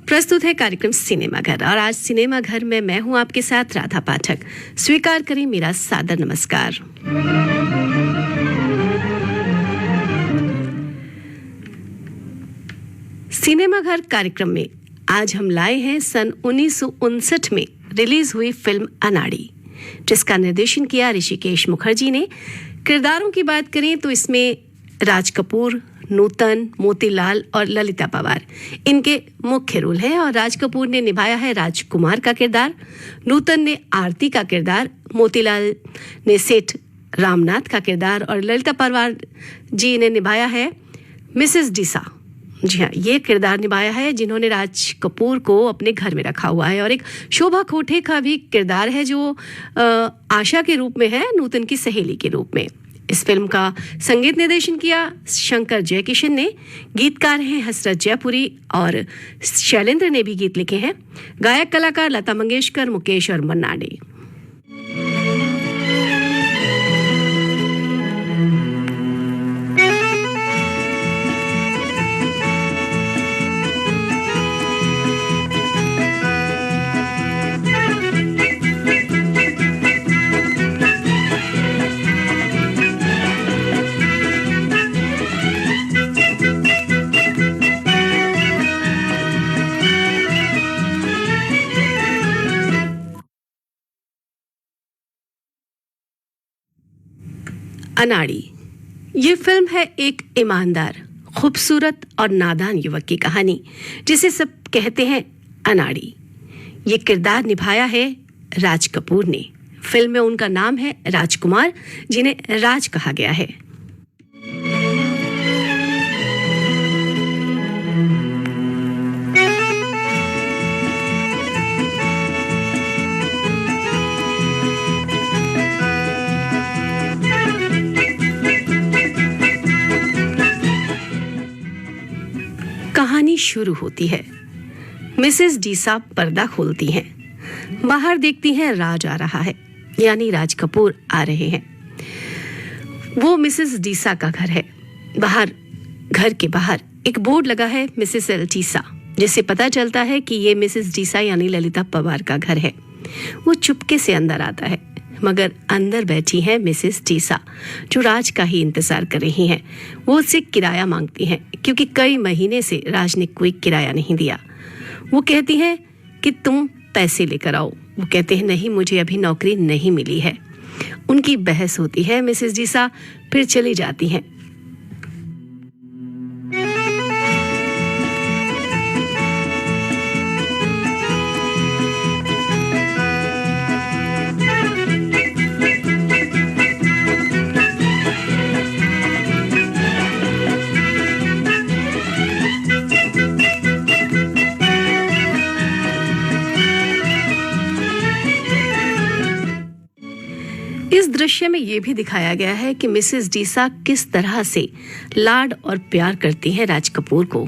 प्रस्तुत है कार्यक्रम सिनेमा घर और आज सिनेमा घर में मैं हूं आपके साथ राधा पाठक। स्वीकार करें मेरा सादर नमस्कार। सिनेमा घर कार्यक्रम में आज हम लाए हैं सन 1959 में रिलीज हुई फिल्म अनाड़ी, जिसका निर्देशन किया ऋषिकेश मुखर्जी ने। किरदारों की बात करें तो इसमें राज कपूर, नूतन, मोतीलाल और ललिता पवार इनके मुख्य रोल हैं और राज कपूर ने निभाया है राजकुमार का किरदार, नूतन ने आरती का किरदार, मोतीलाल ने सेठ रामनाथ का किरदार और ललिता पवार जी ने निभाया है मिसेस डीसा। जी हाँ, ये किरदार निभाया है जिन्होंने राज कपूर को अपने घर में रखा हुआ है। और एक शोभा खोटे का भी किरदार है जो आशा के रूप में है, नूतन की सहेली के रूप में। इस फिल्म का संगीत निर्देशन किया शंकर जयकिशन ने। गीतकार हैं हसरत जयपुरी और शैलेंद्र ने भी गीत लिखे हैं। गायक कलाकार लता मंगेशकर, मुकेश और मन्ना डे। अनाड़ी ये फिल्म है एक ईमानदार, खूबसूरत और नादान युवक की कहानी, जिसे सब कहते हैं अनाड़ी। ये किरदार निभाया है राज कपूर ने। फिल्म में उनका नाम है राजकुमार, जिन्हें राज कहा गया है। कहानी शुरू होती है। मिसेस डीसा पर्दा खोलती हैं। बाहर देखती हैं राज आ रहा है, यानी राज कपूर आ रहे हैं। वो मिसेस डीसा का घर है। घर के बाहर एक बोर्ड लगा है मिसेस एल डीसा, जिससे पता चलता है कि ये मिसेस डीसा यानी ललिता पवार का घर है। वो चुपके से अंदर आता है, मगर अंदर बैठी हैं मिसेस डीसा, जो राज का ही इंतजार कर रही हैं। वो उससे किराया मांगती हैं, क्योंकि कई महीने से राज ने कोई किराया नहीं दिया। वो कहती हैं कि तुम पैसे लेकर आओ। वो कहते हैं नहीं, मुझे अभी नौकरी नहीं मिली है। उनकी बहस होती है। मिसेस डीसा फिर चली जाती हैं। इस दृश्य में यह भी दिखाया गया है कि मिसेस डीसा किस तरह से लाड और प्यार करती हैं राज कपूर को।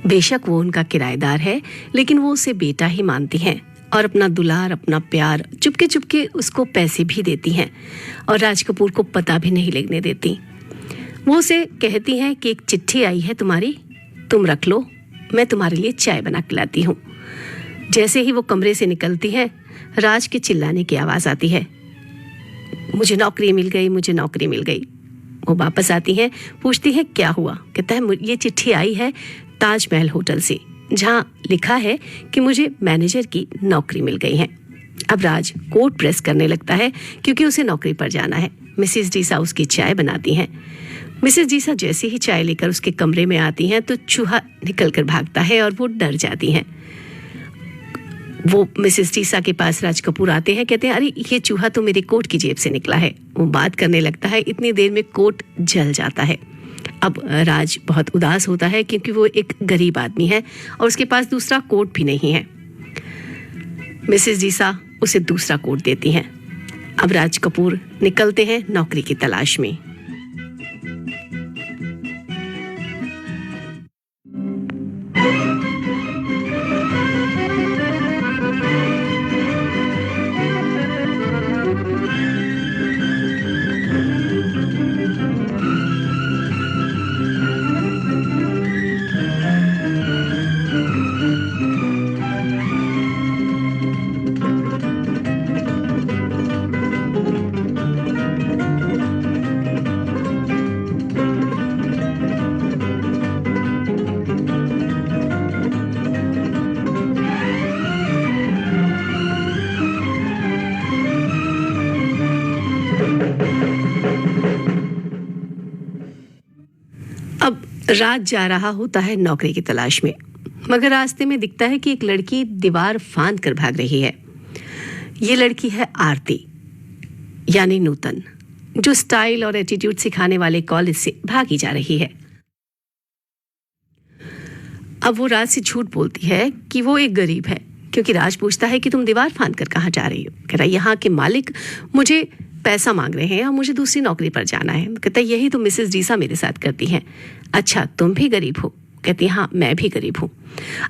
बेशक वो उनका किराएदार है, लेकिन वो उसे बेटा ही मानती हैं और अपना दुलार, अपना प्यार चुपके चुपके उसको पैसे भी देती हैं और राज कपूर को पता भी नहीं लगने देती। वो उसे कहती हैं कि एक चिट्ठी आई है तुम्हारी, तुम रख लो, मैं तुम्हारे लिए चाय बना के लाती हूँ। जैसे ही वो कमरे से निकलती है, राज के चिल्लाने की आवाज़ आती है, मुझे नौकरी मिल गई, मुझे नौकरी मिल गई। वो वापस आती हैं, पूछती है क्या हुआ। कहता है ये चिट्ठी आई है ताजमहल होटल से, जहाँ लिखा है कि मुझे मैनेजर की नौकरी मिल गई है। अब राज कोट प्रेस करने लगता है, क्योंकि उसे नौकरी पर जाना है। मिसेस डीसा उसकी चाय बनाती हैं। मिसेस डीसा जैसे ही चाय लेकर उसके कमरे में आती हैं तो चूहा निकल कर भागता है और वो डर जाती हैं। वो मिसेस डीसा के पास राज कपूर आते हैं, कहते हैं अरे ये चूहा तो मेरे कोट की जेब से निकला है। वो बात करने लगता है, इतनी देर में कोट जल जाता है। अब राज बहुत उदास होता है क्योंकि वो एक गरीब आदमी है और उसके पास दूसरा कोट भी नहीं है। मिसेस डीसा उसे दूसरा कोट देती हैं। अब राज कपूर निकलते हैं नौकरी की तलाश में। अब राज जा रहा होता है नौकरी की तलाश में, मगर रास्ते में दिखता है कि एक लड़की दीवार फांद कर भाग रही है। ये लड़की है आरती यानी नूतन, जो स्टाइल और एटीट्यूड सिखाने वाले कॉलेज से भागी जा रही है। अब वो राज से झूठ बोलती है कि वो एक गरीब है, क्योंकि राज पूछता है कि तुम दीवार फांद कर कहाँ जा रही हो। कह रहा है यहाँ के मालिक मुझे पैसा मांग रहे हैं और मुझे दूसरी नौकरी पर जाना है। कहता है यही तो मिसेस डीसा मेरे साथ करती हैं। अच्छा तुम भी गरीब हो? कहती हाँ मैं भी गरीब हूँ।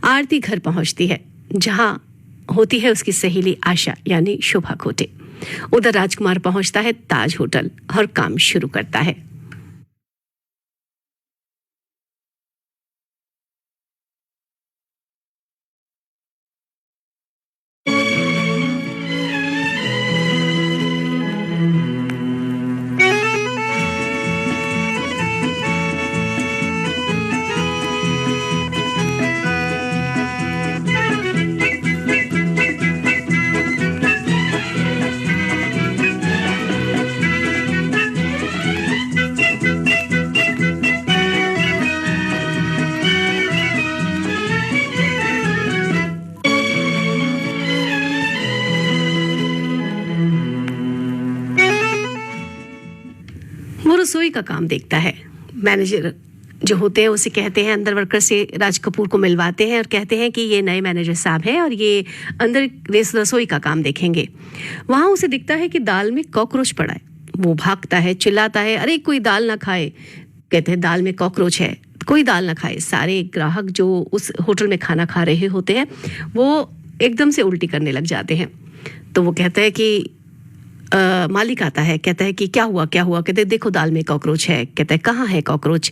आरती घर पहुंचती है जहाँ होती है उसकी सहेली आशा यानी शोभा खोटे। उधर राजकुमार पहुंचता है ताज होटल और काम शुरू करता है। वो रसोई का काम देखता है। मैनेजर जो होते हैं उसे कहते हैं, अंदर वर्कर से राज कपूर को मिलवाते हैं और कहते हैं कि ये नए मैनेजर साहब हैं और ये अंदर रसोई का काम देखेंगे। वहाँ उसे दिखता है कि दाल में कॉकरोच पड़ा है। वो भागता है, चिल्लाता है, अरे कोई दाल ना खाए। कहते हैं दाल में कॉकरोच है, कोई दाल ना खाए। सारे ग्राहक जो उस होटल में खाना खा रहे होते हैं वो एकदम से उल्टी करने लग जाते हैं। तो वो कहता है कि मालिक आता है, कहता है कि क्या हुआ क्या हुआ। कहते देखो दाल में कॉकरोच है। कहता है कहाँ है कॉकरोच?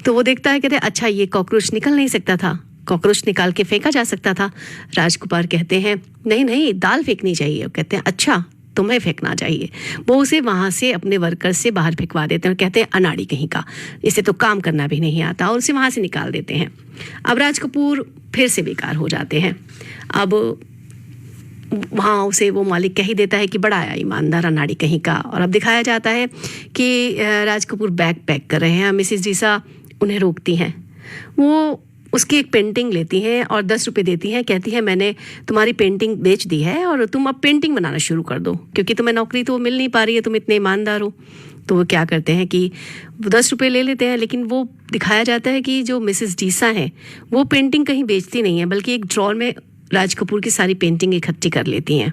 तो वो देखता है, कहते अच्छा ये कॉकरोच निकल नहीं सकता था, कॉकरोच निकाल के फेंका जा सकता था। राजकुमार कहते हैं नहीं नहीं दाल फेंकनी चाहिए। कहते हैं अच्छा तुम्हें फेंकना चाहिए। वो उसे वहाँ से अपने वर्कर से बाहर फेंकवा देते हैं और कहते हैं अनाड़ी कहीं का, इसे तो काम करना भी नहीं आता, और उसे वहाँ से निकाल देते हैं। अब राज कपूर फिर से बेकार हो जाते हैं। अब वहाँ उसे वो मालिक कह ही देता है कि बड़ा आया ईमानदार अनाड़ी कहीं का। और अब दिखाया जाता है कि राज कपूर बैग पैक कर रहे हैं। मिसेस डीसा उन्हें रोकती हैं। वो उसकी एक पेंटिंग लेती हैं और 10 रुपये देती हैं। कहती है मैंने तुम्हारी पेंटिंग बेच दी है और तुम अब पेंटिंग बनाना शुरू कर दो, क्योंकि तुम्हें नौकरी तो मिल नहीं पा रही है, तुम इतने ईमानदार हो। तो वो क्या करते हैं कि 10 रुपये ले लेते हैं, लेकिन वो दिखाया जाता है कि जो मिसेस डीसा हैं वो पेंटिंग कहीं बेचती नहीं है, बल्कि एक ड्रॉर में राज कपूर की सारी पेंटिंग इकट्ठी कर लेती हैं,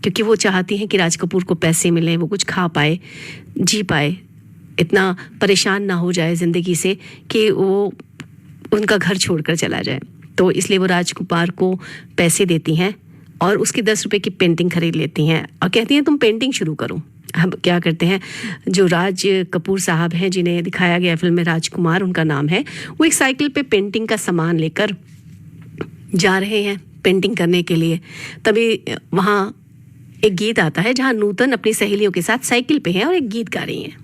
क्योंकि वो चाहती हैं कि राज कपूर को पैसे मिलें, वो कुछ खा पाए, जी पाए, इतना परेशान ना हो जाए ज़िंदगी से कि वो उनका घर छोड़कर चला जाए। तो इसलिए वो राजकुमार को पैसे देती हैं और उसकी 10 रुपये की पेंटिंग खरीद लेती हैं और कहती हैं तुम पेंटिंग शुरू करो। अब क्या करते हैं, जो राज कपूर साहब हैं जिन्हें दिखाया गया फिल्म में राजकुमार उनका नाम है, वो एक साइकिल पे पेंटिंग का सामान लेकर जा रहे हैं पेंटिंग करने के लिए। तभी वहाँ एक गीत आता है जहाँ नूतन अपनी सहेलियों के साथ साइकिल पे हैं और एक गीत गा रही हैं।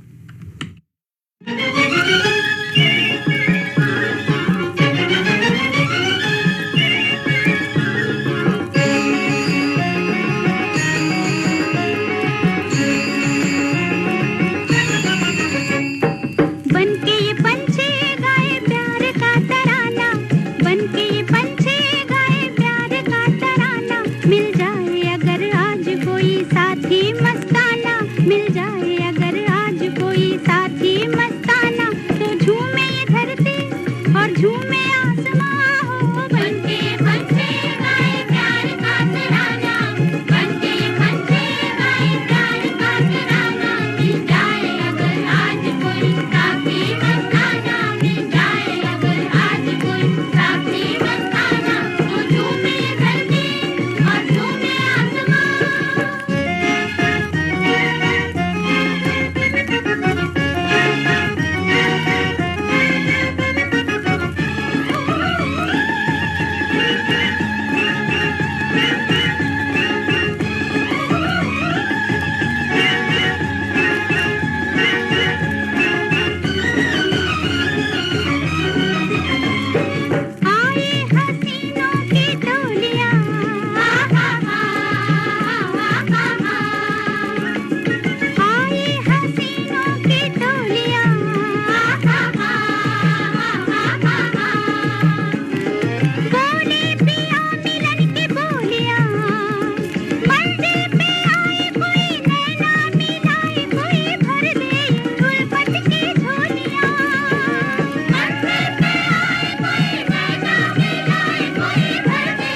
मिल जाए अगर आज कोई साथी मस्ताना, झूमे आसमां हो बनके पंछी गाए प्यार का तराना बनके पंछी गाए प्यार का तराना मिल जाए अगर आज कोई साथी मस्ताना मिल जाए अगर आज कोई साथी मस्ताना तो झूमे धरती और झूमे आसमां आए हसीनों की टोलियां आए हसीनों की टोलियां बोले पिया मिलन की बोलियां मंदिर पे आए कोई नैना मिलाए कोई भर दे उल्फत की झोलियां मंदिर पे आए कोई नैना मिलाए कोई भर दे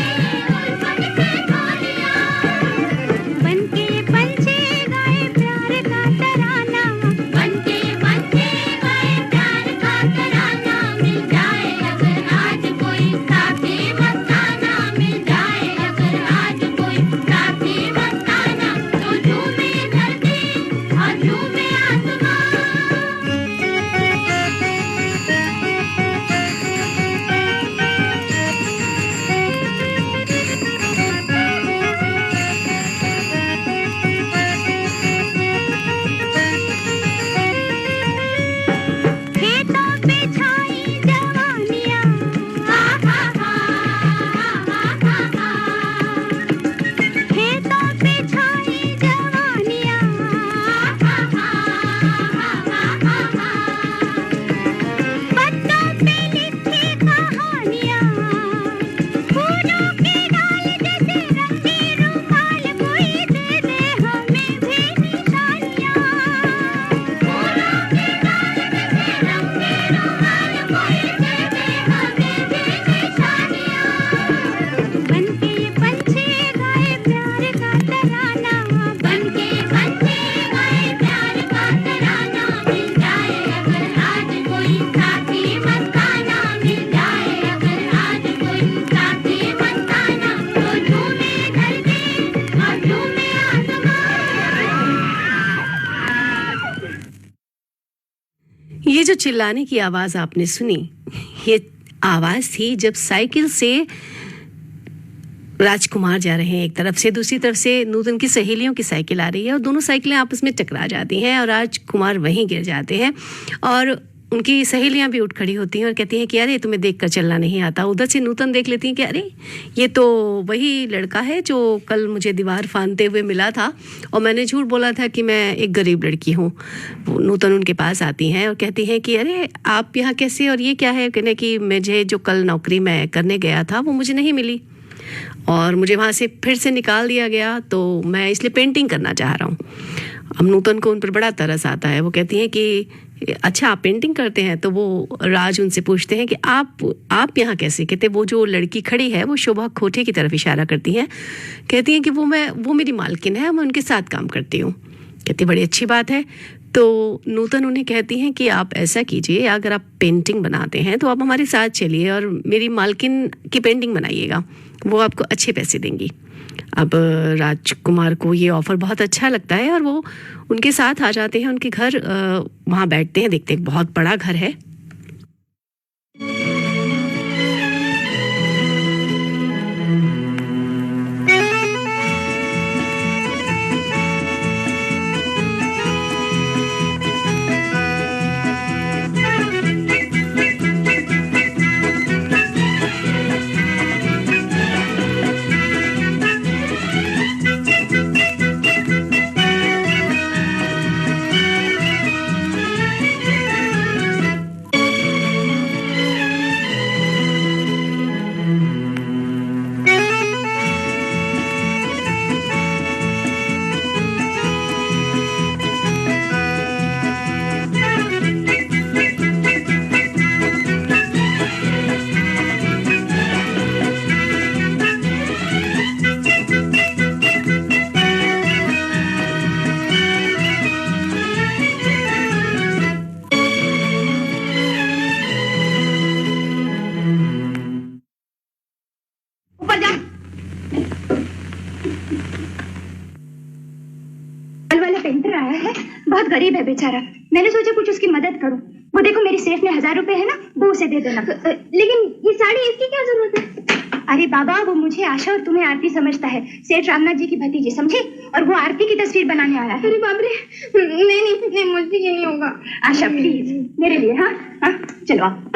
उल्फत की झोलियां बनके पंछी गाए प्यार का तराना बनके पंछी गाए प्यार का तराना मिल जाए अगर आज कोई साथी मस्ताना मिल जाए अगर आज कोई साथी मस्ताना तो झूमे धरती और झूमे आसमां खेतों पे छाई जवानियां खेतों पे छाई जवानियां पत्तों पे लिखी कहानियां फूलों के डाल जैसे रंगी रुमाल कोई दे दे हमें भी निशानियां फूलों के डाल जैसे रंगी रुमाल कोई दे दे हमें भी निशानियां बनके पंछी गाए प्यार का तराना बनके पंछी गाए प्यार का तराना मिल जाए अगर आज कोई साथी मस्ताना मिल जाए अगर आज कोई साथी मस्ताना तो झूमे धरती और झूमे आसमां ये जो चिल्लाने की आवाज आपने सुनी, ये आवाज थी जब साइकिल से राजकुमार जा रहे हैं एक तरफ से, दूसरी तरफ से नूतन की सहेलियों की साइकिल आ रही है और दोनों साइकिलें आपस में टकरा जाती हैं और राजकुमार वहीं गिर जाते हैं और उनकी सहेलियां भी उठ खड़ी होती हैं और कहती हैं कि अरे तुम्हें देखकर चलना नहीं आता। उधर से नूतन देख लेती हैं कि अरे ये तो वही लड़का है जो कल मुझे दीवार फांदते हुए मिला था और मैंने झूठ बोला था कि मैं एक गरीब लड़की हूँ। वो नूतन उनके पास आती हैं और कहती हैं कि अरे आप यहाँ कैसे, और ये क्या है, कहने कि मुझे जो कल नौकरी मैं करने गया था वो मुझे नहीं मिली और मुझे वहाँ से फिर से निकाल दिया गया, तो मैं इसलिए पेंटिंग करना चाह रहा हूँ। अब नूतन को उन पर बड़ा तरस आता है। वो कहती हैं कि अच्छा आप पेंटिंग करते हैं? तो वो राज उनसे पूछते हैं कि आप यहाँ कैसे? कहते वो जो लड़की खड़ी है वो शोभा खोटे की तरफ इशारा करती हैं, कहती हैं कि वो मेरी मालकिन है, मैं उनके साथ काम करती हूँ। कहती बड़ी अच्छी बात है। तो नूतन उन्हें कहती हैं कि आप ऐसा कीजिए, अगर आप पेंटिंग बनाते हैं तो आप हमारे साथ चलिए और मेरी मालकिन की पेंटिंग बनाइएगा, वो आपको अच्छे पैसे देंगी। अब राजकुमार को ये ऑफ़र बहुत अच्छा लगता है और वो उनके साथ आ जाते हैं उनके घर। वहाँ बैठते हैं, देखते हैं बहुत बड़ा घर है। बहुत गरीब है बेचारा। मैंने सोचा कुछ उसकी मदद करूं। वो देखो मेरी सेठ में 1000 रुपए है ना, वो उसे दे देना। लेकिन ये साड़ी इसकी क्या जरूरत है? अरे बाबा, वो मुझे आशा और तुम्हें आरती समझता है, सेठ रामनाथ जी की भतीजी, समझे? और वो आरती की तस्वीर बनाने आया है। अरे बाप रे, नहीं मुझसे ये नहीं होगा। आशा प्लीज मेरे लिए। हाँ हाँ, चलो आप।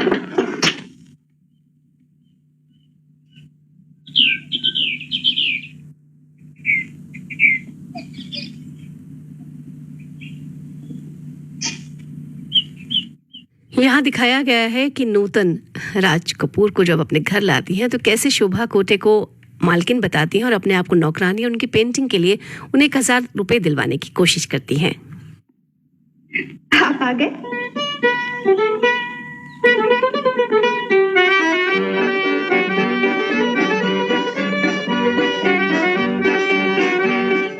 यहाँ दिखाया गया है कि नूतन राज कपूर को जब अपने घर लाती हैं तो कैसे शोभा कोटे को मालकिन बताती हैं और अपने आप को नौकरानी और उनकी पेंटिंग के लिए उन्हें 1000 रुपए दिलवाने की कोशिश करती हैं। आप आ गए।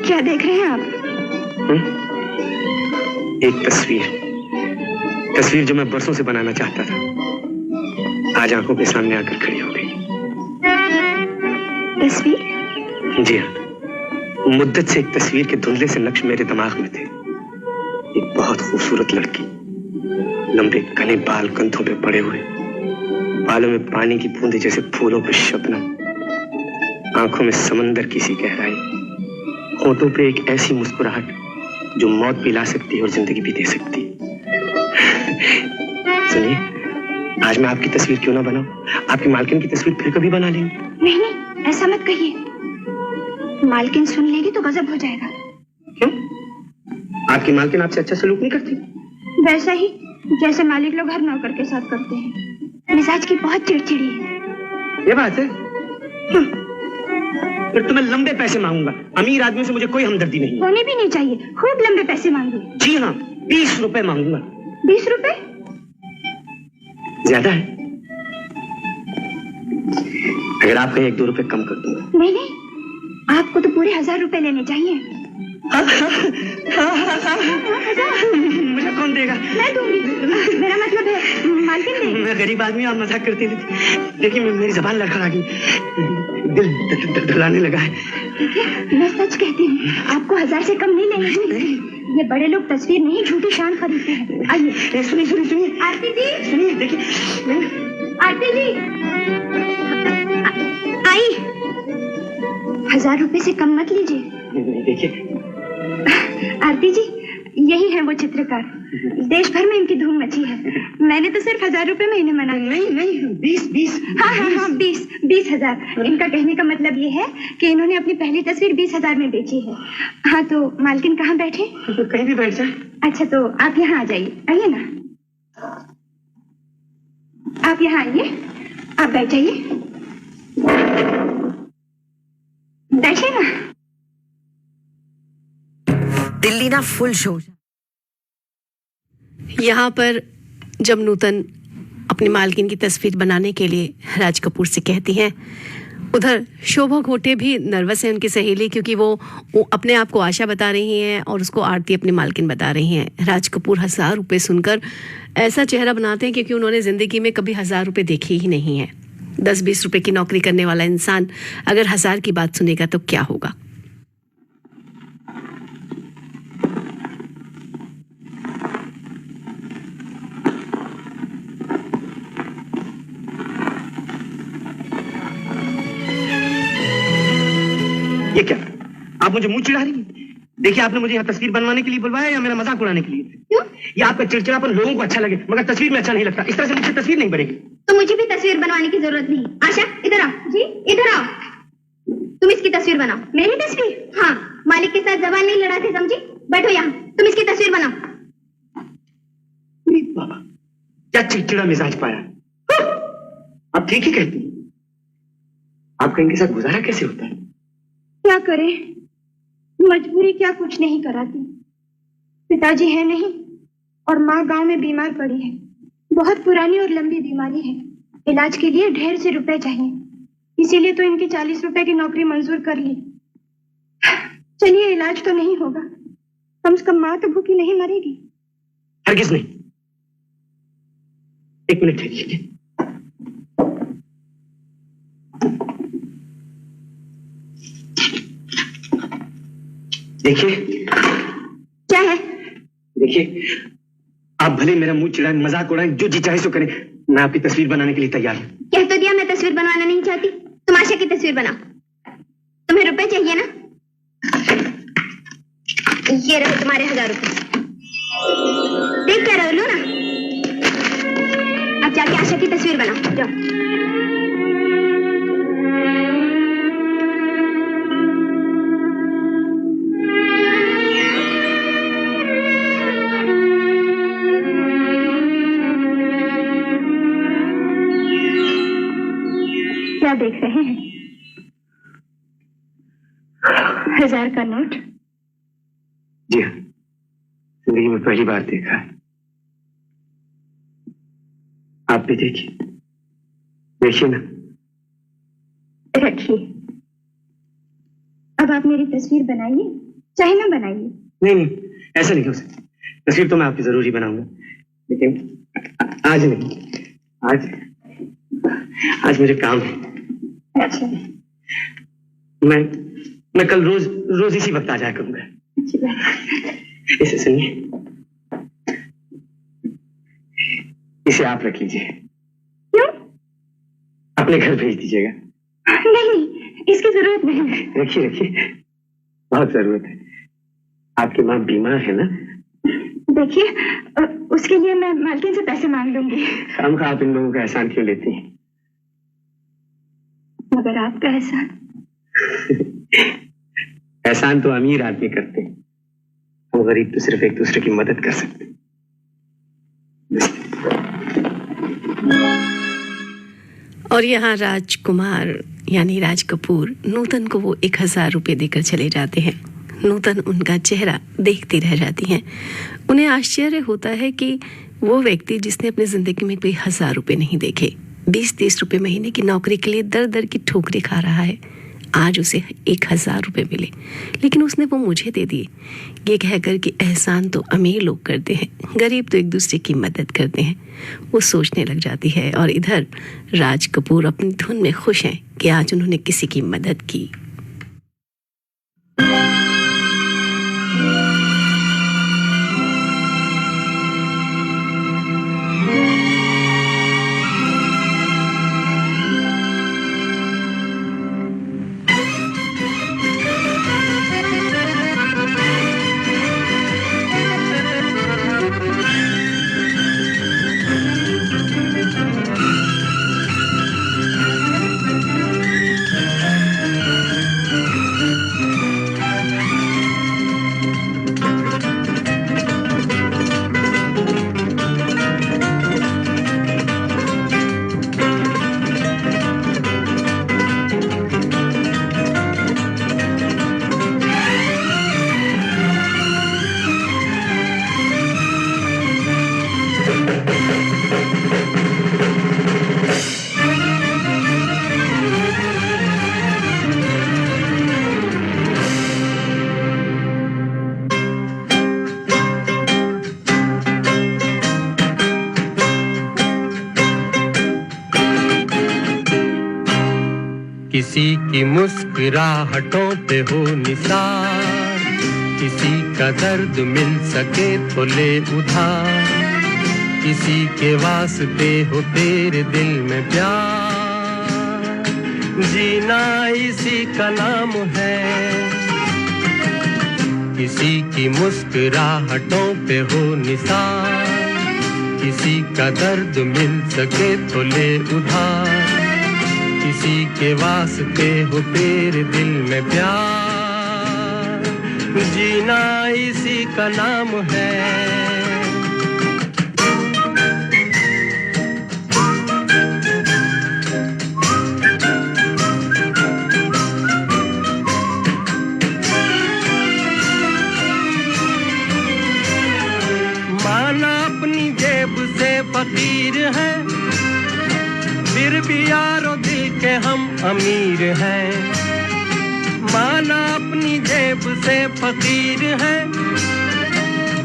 क्या देख रहे हैं आप? एक तस्वीर जो मैं बरसों से बनाना चाहता था, आज आंखों के सामने आकर खड़ी हो गई। तस्वीर? जी हाँ, मुद्दत से एक तस्वीर के धुंधले से नक्श मेरे दिमाग में थे। एक बहुत खूबसूरत लड़की, लंबे घने बाल कंधों पे पड़े हुए, बालों में पानी की बूंदें जैसे फूलों पे शबनम, आंखों में समंदर की सी गहराई, होठों पे एक ऐसी मुस्कुराहट जो मौत भी ला सकती है और जिंदगी भी दे सकती है। सुनिए, आज मैं आपकी तस्वीर क्यों ना बनाऊं? आपकी मालकिन की तस्वीर फिर कभी बना लेंगे। नहीं, ऐसा मत कहिए। मालकिन सुन लेगी तो गजब हो जाएगा। क्यों? आपकी मालकिन आपसे अच्छा सलूक नहीं करती? वैसा ही जैसे मालिक लोग हर नौकर के साथ करते हैं। मिजाज की बहुत चिड़चिड़ी है। ये बात है? फिर तो मैं लंबे पैसे मांगूंगा। अमीर आदमी से मुझे कोई हमदर्दी नहीं। होने भी नहीं चाहिए, खूब लंबे पैसे मांगिए। जी हाँ, 20 रुपए मांगूंगा। 20 रुपए? ज्यादा है? अगर आप कहें 1-2 रुपए कम कर दूंगा। नहीं, आपको तो पूरे 1000 रुपए लेने चाहिए। मुझे कौन देगा? मैं दूंगी। मेरा मतलब है मालकिन दे। मैं गरीब आदमी, आप मजाक करती थी। देखिए मेरी जबान लड़खड़ा गई, दिल धड़ाने लगा है। देखिए, मैं सच कहती हूँ, आपको 1000 से कम नहीं लेने दूंगी। ये बड़े लोग तस्वीर नहीं, झूठी शान खरीदते हैं। आइए। सुनिए आरती जी, सुनिए, देखिए। आरती जी आई। 1000 रुपए से कम मत लीजिए। देखिए आरती जी, यही है वो चित्रकार। देश भर में इनकी धूम मची है। मैंने तो सिर्फ 1000 रुपए में इन्हें मना। नहीं, 20। हाँ, 20,000। इनका कहने का मतलब ये है कि इन्होंने अपनी पहली तस्वीर 20,000 में बेची है। हाँ, तो मालकिन कहाँ बैठे? कहीं भी बैठ जाए। अच्छा, तो आप यहाँ आ जाइए। आइए ना, आप यहाँ आइए। आप बैठ जाइए, बैठिए ना। दिल्ली ना फुल शो। यहाँ पर जब नूतन अपनी मालकिन की तस्वीर बनाने के लिए राज कपूर से कहती हैं, उधर शोभा घोटे भी नर्वस है, उनकी सहेली, क्योंकि वो अपने आप को आशा बता रही हैं और उसको आरती अपनी मालकिन बता रही हैं। राज कपूर 1000 रुपये सुनकर ऐसा चेहरा बनाते हैं क्योंकि उन्होंने ज़िंदगी में कभी 1000 रुपये देखे ही नहीं हैं। 10-20 रुपये की नौकरी करने वाला इंसान अगर 1000 की बात सुनेगा तो क्या होगा। ये क्या? आप मुझे मुंह चिढ़ा रही हैं? देखिए, आपने मुझे यहाँ तस्वीर बनवाने के लिए बुलवाया या मेरा मजाक उड़ाने के लिए? क्यों? ये आपका चिड़चिड़ापन लोगों को अच्छा लगे, मगर तस्वीर में अच्छा नहीं लगता। इस तरह से मुझे तस्वीर नहीं बनेगी। तो मुझे भी तस्वीर बनवाने की जरूरत नहीं। आशा, इधर आओ। जी, इधर आओ। तुम इसकी तस्वीर बनाओ। मेरी तस्वीर? हाँ, मालिक के साथ जबान नहीं लड़ाते, समझी? बैठो यहाँ, तुम इसकी तस्वीर बनाओ। बाबा, क्या चिड़चिड़ा मिजाज पाया। आप ठीक ही कहती हैं। आपका इनके साथ गुजारा कैसे होता है? क्या करें, मजबूरी क्या कुछ नहीं कराती। पिताजी है नहीं और माँ गांव में बीमार पड़ी है। बहुत पुरानी और लंबी बीमारी है। इलाज के लिए ढेर से रुपए चाहिए, इसीलिए तो इनकी 40 रुपए की नौकरी मंजूर कर ली। चलिए, इलाज तो नहीं होगा, कम से कम माँ तो भूखी नहीं मरेगी। हरगिज नहीं। एक मिनट ठहरिए। देखिए, क्या है? देखिए, आप भले मेरा मुंह चिढ़ाएं, मजाक उड़ाएं, जो जी चाहे सो करें, मैं आपकी तस्वीर बनाने के लिए तैयार हूँ। कह तो दिया मैं तस्वीर बनवाना नहीं चाहती। तुम आशा की तस्वीर बनाओ। तुम्हें रुपए चाहिए ना? ये रहो तुम्हारे 1000 रुपए। देख क्या रहो, लो ना। अब जाके आशा की तस्वीर बनाओ, जाओ। क्या देख रहे हैं? 1000 का नोट? जी हाँ, जिंदगी में पहली बार देखा है। आप भी देखिए, देखिए ना। रखिए। अब आप मेरी तस्वीर बनाइए, चाहे ना बनाइए। नहीं नहीं, ऐसा नहीं हो सकता। तस्वीर तो मैं आपकी जरूर ही बनाऊंगा, लेकिन आज नहीं। आज मुझे काम है। अच्छा। मैं कल रोज इसी वक्त आ जाया करूंगा। अच्छी बात। इसे सुनिए, इसे आप रख लीजिए। क्यों? अपने घर भेज दीजिएगा। नहीं, इसकी जरूरत नहीं है। रखिए, बहुत जरूरत है। आपकी माँ बीमार है ना? देखिए, उसके लिए मैं मालकिन से पैसे मांग लूंगी। हम आप इन लोगों का एहसान क्यों लेती हैं? मगर आपका एहसान? एहसान तो अमीर आदमी करते हैं, हम गरीब तो सिर्फ एक दूसरे की मदद कर सकते हैं। और यहाँ राजकुमार यानी राज कपूर नूतन को वो 1000 रुपये देकर चले जाते हैं। नूतन उनका चेहरा देखती रह जाती हैं। उन्हें आश्चर्य होता है कि वो व्यक्ति जिसने अपनी जिंदगी में कोई 1000 रुपये नहीं देखे, 20-30 रुपये महीने की नौकरी के लिए दर दर की ठोकरें खा रहा है, आज उसे 1000 रुपये मिले, लेकिन उसने वो मुझे दे दिए। ये कहकर कि एहसान तो अमीर लोग करते हैं, गरीब तो एक दूसरे की मदद करते हैं। वो सोचने लग जाती है और इधर राज कपूर अपनी धुन में खुश हैं कि आज उन्होंने किसी की मदद की। किसी की मुस्कुराहटों पे हो निसार, किसी का दर्द मिल सके तो ले उधार, किसी के वास्ते हो तेरे दिल में प्यार, जीना इसी का नाम है। किसी की मुस्कुराहटों पे हो निसार, किसी का दर्द मिल सके तो ले उधार, किसी के वास्ते हो तेरे दिल में प्यार, जीना इसी का नाम है। माना अपनी जेब से फकीर है, फिर भी यारो दिल के हम अमीर हैं। माना अपनी जेब से फकीर हैं,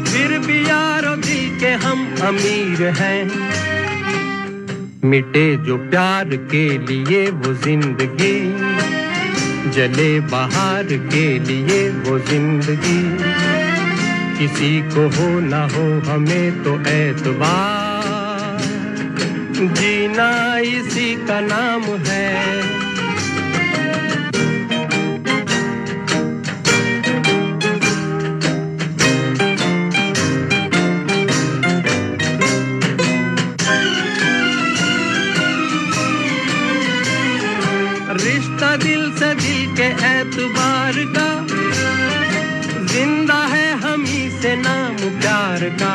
फिर भी यारो दिल के हम अमीर हैं। मिटे जो प्यार के लिए वो जिंदगी, जले बहार के लिए वो जिंदगी, किसी को हो ना हो हमें तो एतबार, जीना इसी का नाम है। रिश्ता दिल से दिल के एतबार का, जिंदा है हम ही से नाम प्यार का।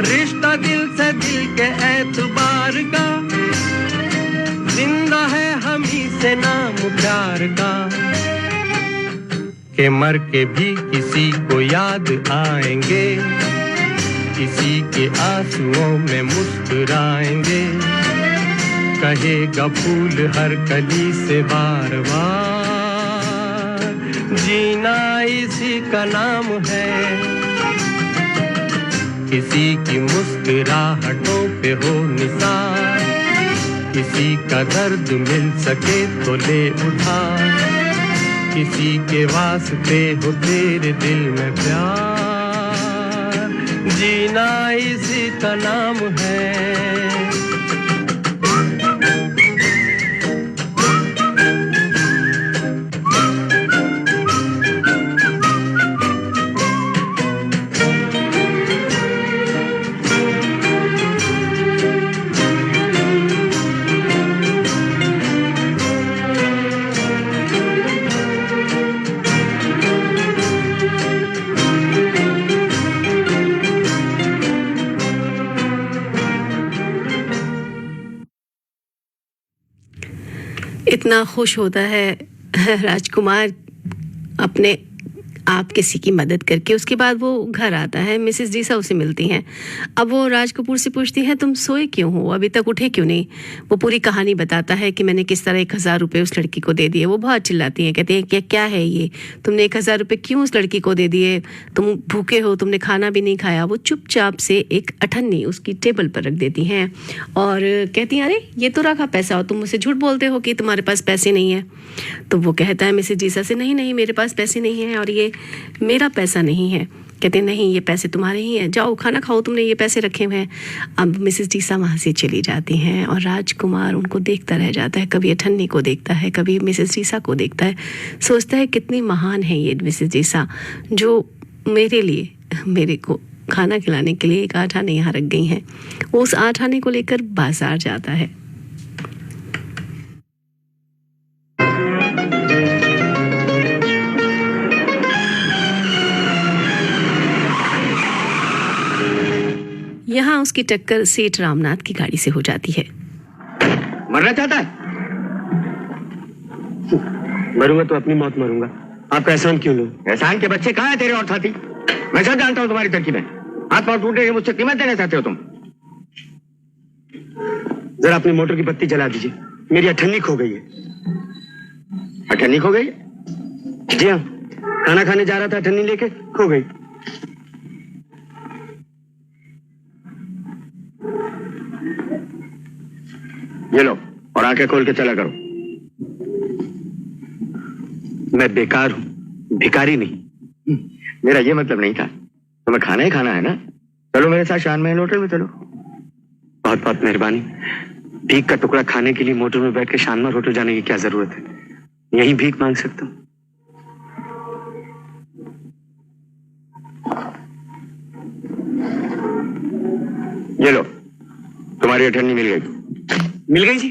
रिश्ता दिल से दिल के एतबार का, जिंदा है हम ही से नाम प्यार का। के मर के भी किसी को याद आएंगे, किसी के आंसुओं में मुस्कुराएंगे। कहेगा फूल हर कली से बार बार, जीना इसी का नाम है। किसी की मुस्कुराहटों पे हो निसार, किसी का दर्द मिल सके तो ले उठा। किसी के वास्ते हो तेरे दिल में प्यार, जीना इसी का नाम है। इतना खुश होता है राजकुमार अपने आप किसी की मदद करके। उसके बाद वो घर आता है, मिसेस डीसा उसे मिलती हैं। अब वो राज कपूर से पूछती हैं तुम सोए क्यों हो, अभी तक उठे क्यों नहीं। वो पूरी कहानी बताता है कि मैंने किस तरह 1000 रुपये उस लड़की को दे दिए। वो बहुत चिल्लाती हैं, कहते हैं क्या है ये, तुमने 1000 रुपये क्यों उस लड़की को दे दिए, तुम भूखे हो, तुमने खाना भी नहीं खाया। वो चुपचाप से एक अठन्नी उसकी टेबल पर रख देती हैं और कहती हैं अरे ये तो रखा पैसा, और तुम मुझसे झूठ बोलते हो कि तुम्हारे पास पैसे नहीं है। तो वो कहता है मिसेस डीसा से नहीं नहीं मेरे पास पैसे नहीं हैं और ये मेरा पैसा नहीं है। कहते नहीं ये पैसे तुम्हारे ही हैं, जाओ खाना खाओ, तुमने ये पैसे रखे हुए हैं। अब मिसेस डीसा वहाँ से चली जाती हैं और राजकुमार उनको देखता रह जाता है। कभी अठन्नी को देखता है, कभी मिसेस डीसा को देखता है, सोचता है कितनी महान है ये मिसेस डीसा जो मेरे लिए, मेरे को खाना खिलाने के लिए एक 8 आने यहाँ रख गई हैं। वो उस 8 आने को लेकर बाजार जाता है। यहाँ उसकी टक्कर सेठ रामनाथ की गाड़ी से हो जाती है। मरना चाहता है? मरूंगा तो अपनी मौत मरूंगा, आपका एहसान क्यों लूं? एहसान के बच्चे कहाँ है तेरे और साथी? मैं सब जानता हूँ तुम्हारी तरकीबें। हाथ पांव टूटे मुझसे कीमत देना चाहते हो तुम? जरा अपनी मोटर की बत्ती जला दीजिए, मेरी अठन्नी खो गई है। अठन्नी खो गई? जी हाँ, खाना खाने जा रहा था, अठन्नी लेके खो गई। ये लो और आंखें खोल के चला करो। मैं बेकार हूँ, भिखारी नहीं। मेरा ये मतलब नहीं था, तुम्हें खाना ही खाना है ना? चलो मेरे साथ शान महल होटल में चलो। बहुत बहुत मेहरबानी। भीख का टुकड़ा खाने के लिए मोटर में बैठ के शानदार होटल जाने की क्या जरूरत है, यहीं भीख मांग सकता हूँ। ये लो तुम्हारी अठन्नी मिल गई। मिल गई जी?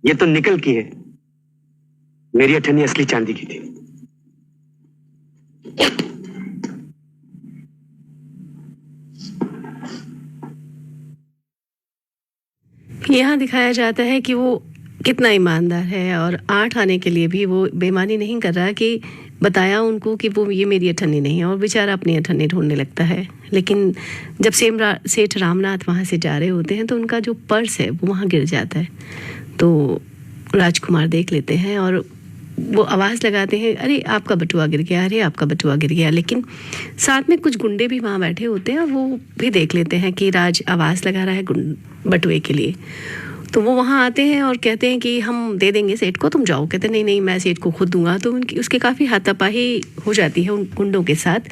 ये तो निकल की है, मेरी अठन्नी असली चांदी की थी। यहाँ दिखाया जाता है कि वो कितना ईमानदार है और 8 आने के लिए भी वो बेईमानी नहीं कर रहा कि बताया उनको कि वो ये मेरी अठन्नी नहीं है, और बेचारा अपनी अठन्नी ढूंढने लगता है। लेकिन जब सेठ रामनाथ वहाँ से जा रहे होते हैं तो उनका जो पर्स है वो वहाँ गिर जाता है। तो राजकुमार देख लेते हैं और वो आवाज़ लगाते हैं अरे आपका बटुआ गिर गया, अरे आपका बटुआ गिर गया। लेकिन साथ में कुछ गुंडे भी वहाँ बैठे होते हैं और वो भी देख लेते हैं कि राज आवाज़ लगा रहा है बटुए के लिए। तो वो वहाँ आते हैं और कहते हैं कि हम दे देंगे सेठ को, तुम जाओ। कहते हैं नहीं नहीं, मैं सेठ को खुद दूंगा। तो उनकी उसके काफ़ी हाथापाई हो जाती है उन गुंडों के साथ,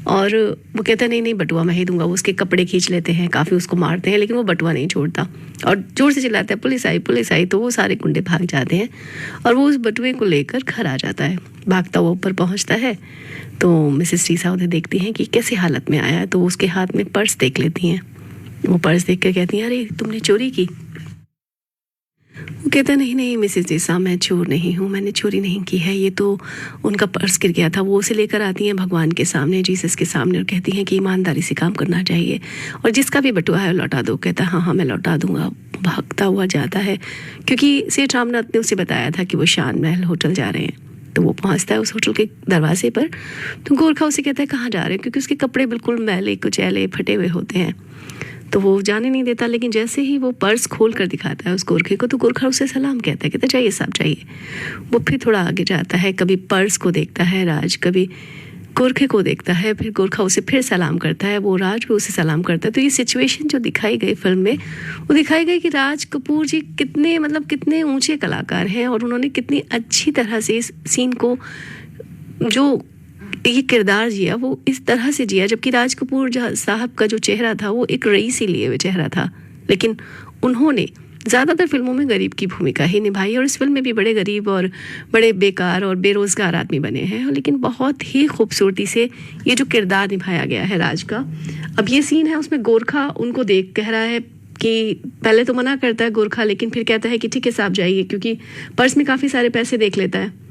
और वो कहता है नहीं नहीं, बटुआ मैं ही दूंगा। वो उसके कपड़े खींच लेते हैं, काफ़ी उसको मारते हैं, लेकिन वो बटुआ नहीं छोड़ता और जोर से चिल्लाता है पुलिस आई पुलिस आई। तो वो सारे गुंडे भाग जाते हैं और वो उस बटुए को लेकर घर आ जाता है। भागता हुआ ऊपर पहुँचता है तो मिसेस डीसा उन्हें देखती हैं कि कैसी हालत में आया है। तो उसके हाथ में पर्स देख लेती हैं। वो पर्स देख कर कहती हैं अरे तुमने चोरी की। वो कहता नहीं नहीं मिसेस डीसा, मैं चोर नहीं हूँ, मैंने चोरी नहीं की है, ये तो उनका पर्स गिर गया था। वो उसे लेकर आती हैं भगवान के सामने, जीसस के सामने, और कहती हैं कि ईमानदारी से काम करना चाहिए और जिसका भी बटुआ है लौटा दो। कहता हाँ हाँ मैं लौटा दूंगा। भागता हुआ जाता है क्योंकि सेठ रामनाथ ने उसे बताया था कि वो शान महल होटल जा रहे हैं। तो वो पहुंचता है उस होटल के दरवाजे पर। तो गोरखा उसे कहता है कहाँ जा रहे हैं, क्योंकि उसके कपड़े बिल्कुल मैले कुचैले फटे हुए होते हैं। तो वो जाने नहीं देता, लेकिन जैसे ही वो पर्स खोल कर दिखाता है उस गोरखे को, तो गोरखा उसे सलाम कहता है, कहता चाहिए साहब चाहिए। वो फिर थोड़ा आगे जाता है, कभी पर्स को देखता है राज, कभी गोरखे को देखता है, फिर गोरखा उसे फिर सलाम करता है, वो राज भी उसे सलाम करता है। तो ये सिचुएशन जो दिखाई गई फिल्म में, वो दिखाई गई कि राज कपूर जी कितने ऊंचे कलाकार हैं और उन्होंने कितनी अच्छी तरह से इस सीन को, जो ये किरदार जिया, वो इस तरह से जिया। जबकि राज कपूर साहब का जो चेहरा था वो एक रईसी लिए हुए चेहरा था, लेकिन उन्होंने ज़्यादातर फिल्मों में गरीब की भूमिका ही निभाई और इस फिल्म में भी बड़े गरीब और बड़े बेकार और बेरोज़गार आदमी बने हैं, लेकिन बहुत ही खूबसूरती से ये जो किरदार निभाया गया है राज का। अब ये सीन है, उसमें गोरखा उनको देख कह रहा है कि पहले तो मना करता है गोरखा, लेकिन फिर कहता है कि ठीक है साहब जाइए, क्योंकि पर्स में काफ़ी सारे पैसे देख लेता है।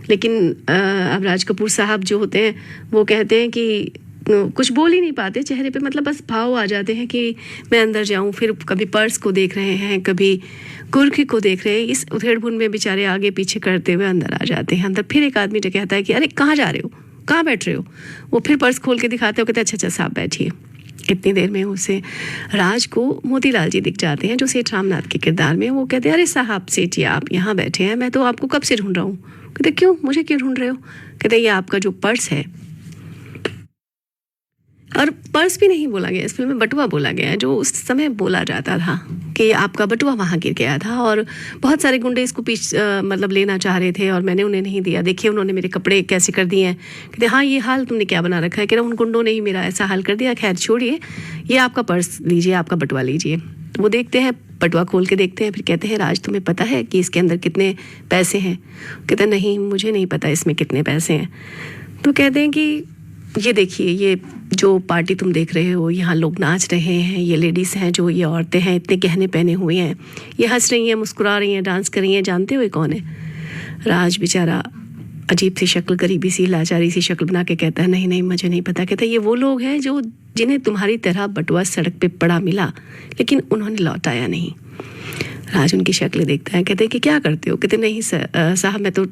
लेकिन अब राज कपूर साहब जो होते हैं वो कहते हैं कि कुछ बोल ही नहीं पाते, चेहरे पे मतलब बस भाव आ जाते हैं कि मैं अंदर जाऊं। फिर कभी पर्स को देख रहे हैं, कभी गोरखे को देख रहे हैं, इस उधेड़-बुन में बेचारे आगे पीछे करते हुए अंदर आ जाते हैं। अंदर फिर एक आदमी जो कहता है कि अरे कहाँ जा रहे हो, कहाँ बैठ रहे हो। वो फिर पर्स खोल के दिखाते हो, कहते अच्छा अच्छा साहब बैठिए। इतनी देर में उसे राज को मोतीलाल जी दिख जाते हैं जो सेठ रामनाथ के किरदार में। वो कहते हैं अरे साहब सेठ जी आप यहाँ बैठे हैं, मैं तो आपको कब से ढूंढ रहा हूँ। कहते क्यों, मुझे क्यों ढूंढ रहे हो। कहते ये आपका जो पर्स है, और पर्स भी नहीं बोला गया इस फिल्म में, बटुआ बोला गया, जो उस समय बोला जाता था कि आपका बटुआ वहाँ गिर गया था और बहुत सारे गुंडे इसको मतलब लेना चाह रहे थे और मैंने उन्हें नहीं दिया। देखिए उन्होंने मेरे कपड़े कैसे कर दिए हैं। कहते हाँ ये हाल तुमने क्या बना रखा है। कह रहा उन गुंडों ने ही मेरा ऐसा हाल कर दिया। खैर छोड़िए, ये आपका पर्स लीजिए, आपका बटुआ लीजिए। तो वो देखते हैं, बटुआ खोल के देखते हैं, फिर कहते हैं राज तुम्हें पता है कि इसके अंदर कितने पैसे हैं। कहते हैं नहीं मुझे नहीं पता इसमें कितने पैसे हैं। तो कहते हैं कि ये देखिए, ये जो पार्टी तुम देख रहे हो, यहाँ लोग नाच रहे हैं, ये लेडीज़ हैं, जो ये औरतें हैं इतने गहने पहने हुए हैं, ये हंस रही हैं, मुस्कुरा रही हैं, डांस कर रही हैं, जानते हो ये कौन है। राज बेचारा अजीब सी शक्ल, गरीबी सी लाचारी सी शक्ल बना के कहता है नहीं नहीं मुझे नहीं पता। कहता है ये वो लोग हैं जो जिन्हें तुम्हारी तरह बटुआ सड़क पे पड़ा मिला, लेकिन उन्होंने लौटाया नहीं। राज उनकी शक्ल देखता है, कहते हैं कि क्या करते हो। कहते नहीं साहब मैं तो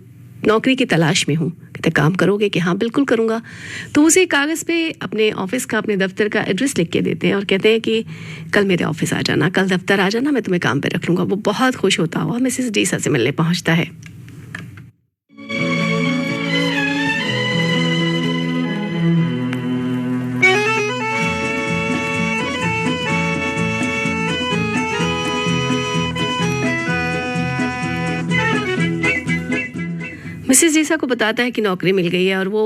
नौकरी की तलाश में हूँ। कहते काम करोगे कि हाँ बिल्कुल करूँगा। तो उसे कागज़ पे अपने ऑफिस का, अपने दफ्तर का एड्रेस लिख के देते हैं और कहते हैं कि कल मेरे ऑफिस आ जाना, कल दफ्तर आ जाना, मैं तुम्हें काम पे रख लूँगा। वो बहुत खुश होता हुआ मिसेस डीसा से मिलने पहुँचता है। मिसेस डीसा को बताता है कि नौकरी मिल गई है और वो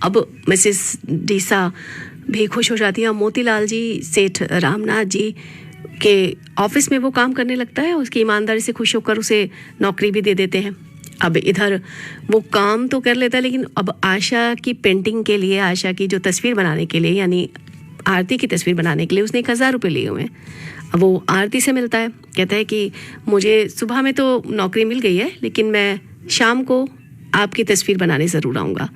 अब मिसेस डीसा भी खुश हो जाती है। मोतीलाल जी सेठ रामनाथ जी के ऑफिस में वो काम करने लगता है, उसकी ईमानदारी से खुश होकर उसे नौकरी भी दे देते हैं। अब इधर वो काम तो कर लेता है, लेकिन अब आशा की पेंटिंग के लिए, आशा की जो तस्वीर बनाने के लिए, यानी आरती की तस्वीर बनाने के लिए उसने 1000 रुपये लिए हुए हैं। अब वो आरती से मिलता है, कहता है कि मुझे सुबह में तो नौकरी मिल गई है, लेकिन मैं शाम को आपकी तस्वीर बनाने ज़रूर आऊँगा।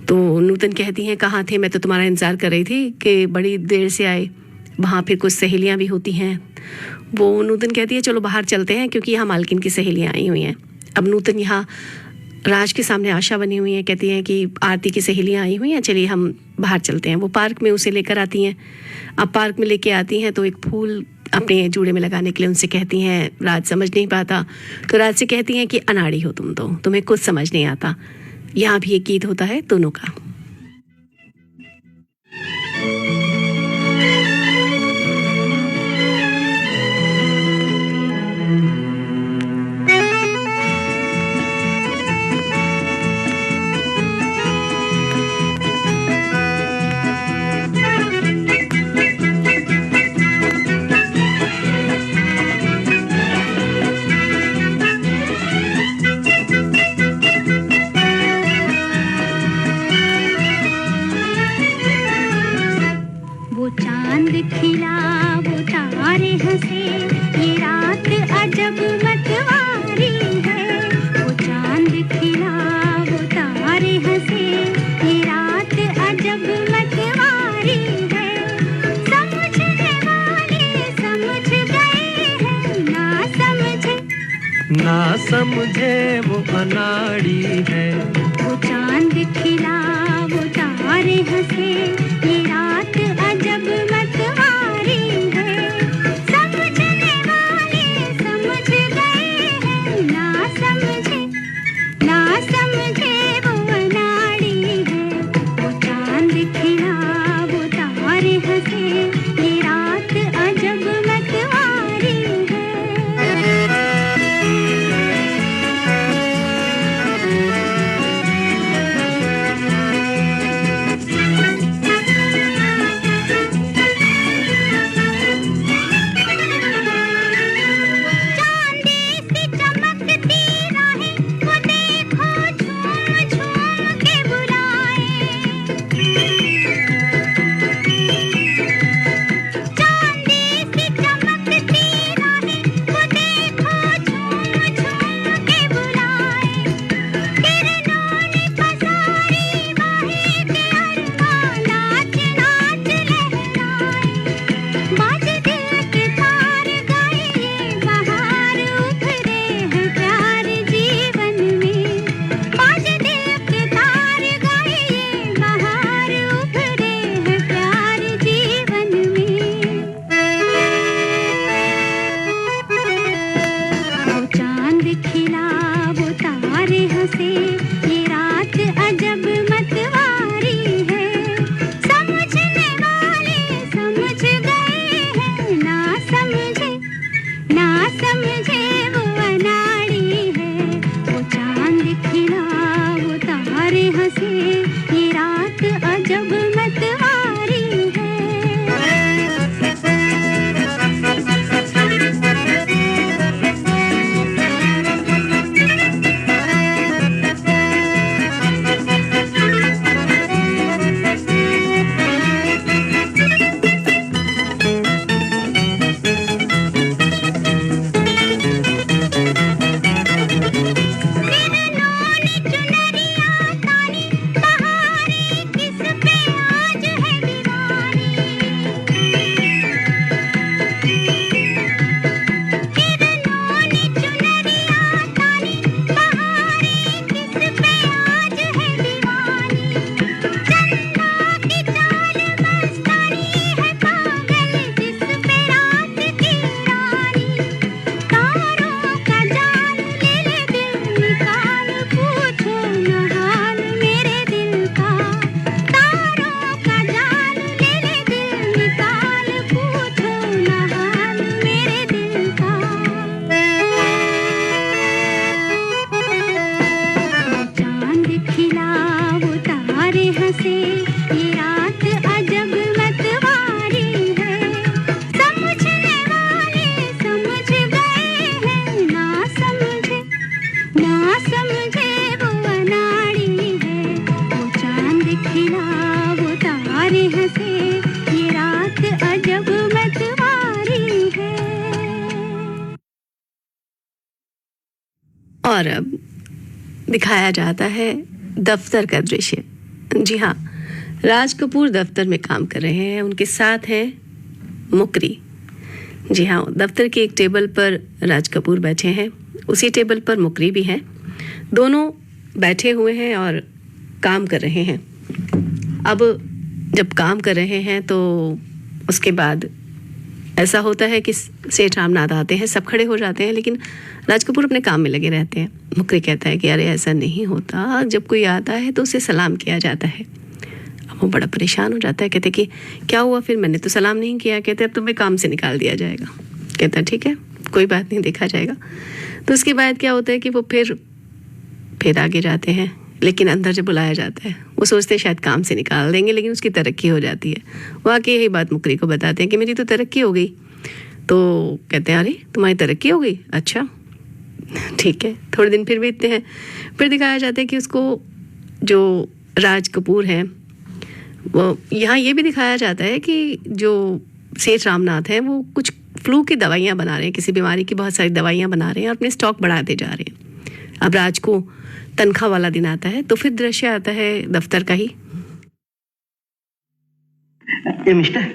तो नूतन कहती हैं कहाँ थे, मैं तो तुम्हारा इंतज़ार कर रही थी कि बड़ी देर से आए। वहाँ फिर कुछ सहेलियाँ भी होती हैं। वो नूतन कहती है चलो बाहर चलते हैं, क्योंकि यहाँ मालकिन की सहेलियाँ आई हुई हैं। अब नूतन यहाँ राज के सामने आशा बनी हुई है, कहती हैं कि आरती की सहेलियाँ आई हुई हैं, चलिए हम बाहर चलते हैं। वो पार्क में उसे लेकर आती हैं। अब पार्क में लेके आती हैं तो एक फूल अपने जूड़े में लगाने के लिए उनसे कहती हैं। राज समझ नहीं पाता, तो राज से कहती हैं कि अनाड़ी हो तुम, तो तुम्हें कुछ समझ नहीं आता। यहाँ भी एक गीत होता है दोनों का। हंसे ये रात अजब मतवारी है वो चांद खिला वो तारे हंसे ये रात अजब मतवारी है समझने वाले समझ गए हैं ना समझे वो अनाड़ी है वो चांद खिला वो तारे हंसे ये रात अजब मतवारी है समझने वाले समझ गए हैं ना समझे वो अनाड़ी है वो चांद खिला वो तारे हंसे ये रात अजब मतवारी है और अब दिखाया जाता है दफ्तर का दृश्य। जी हाँ, राज कपूर दफ्तर में काम कर रहे हैं, उनके साथ है मुकरी। जी हाँ, दफ्तर के एक टेबल पर राज कपूर बैठे हैं, उसी टेबल पर मुकरी भी हैं। दोनों बैठे हुए हैं और काम कर रहे हैं। अब जब काम कर रहे हैं तो उसके बाद ऐसा होता है कि सेठ रामनाथ आते हैं, सब खड़े हो जाते हैं, लेकिन राज कपूर अपने काम में लगे रहते हैं। मुकरी कहता है कि अरे ऐसा नहीं होता, जब कोई आता है तो उसे सलाम किया जाता है। अब वो बड़ा परेशान हो जाता है, कहते कि क्या हुआ फिर, मैंने तो सलाम नहीं किया। कहते अब तुम्हें काम से निकाल दिया जाएगा। कहता ठीक है, कोई बात नहीं, देखा जाएगा। तो उसके बाद क्या होता है कि वो फिर आगे जाते हैं, लेकिन अंदर जब बुलाया जाता है वो सोचते हैं शायद काम से निकाल देंगे, लेकिन उसकी तरक्की हो जाती है। वो आके यही बात मुकरी को बताते हैं कि मेरी तो तरक्की हो गई। तो कहते हैं अरे तुम्हारी तरक्की हो गई, अच्छा ठीक है। थोड़े दिन फिर बीतते हैं, फिर दिखाया जाता है कि उसको जो राज कपूर हैं, वो यहाँ ये भी दिखाया जाता है कि जो सेठ रामनाथ हैं वो कुछ फ्लू की दवाइयाँ बना रहे हैं, किसी बीमारी की बहुत सारी दवाइयाँ बना रहे हैं और अपने स्टॉक बढ़ाते जा रहे हैं। अब राज को तनख्वाह वाला दिन आता है तो फिर दृश्य आता है दफ्तर का ही। ए मिस्टर,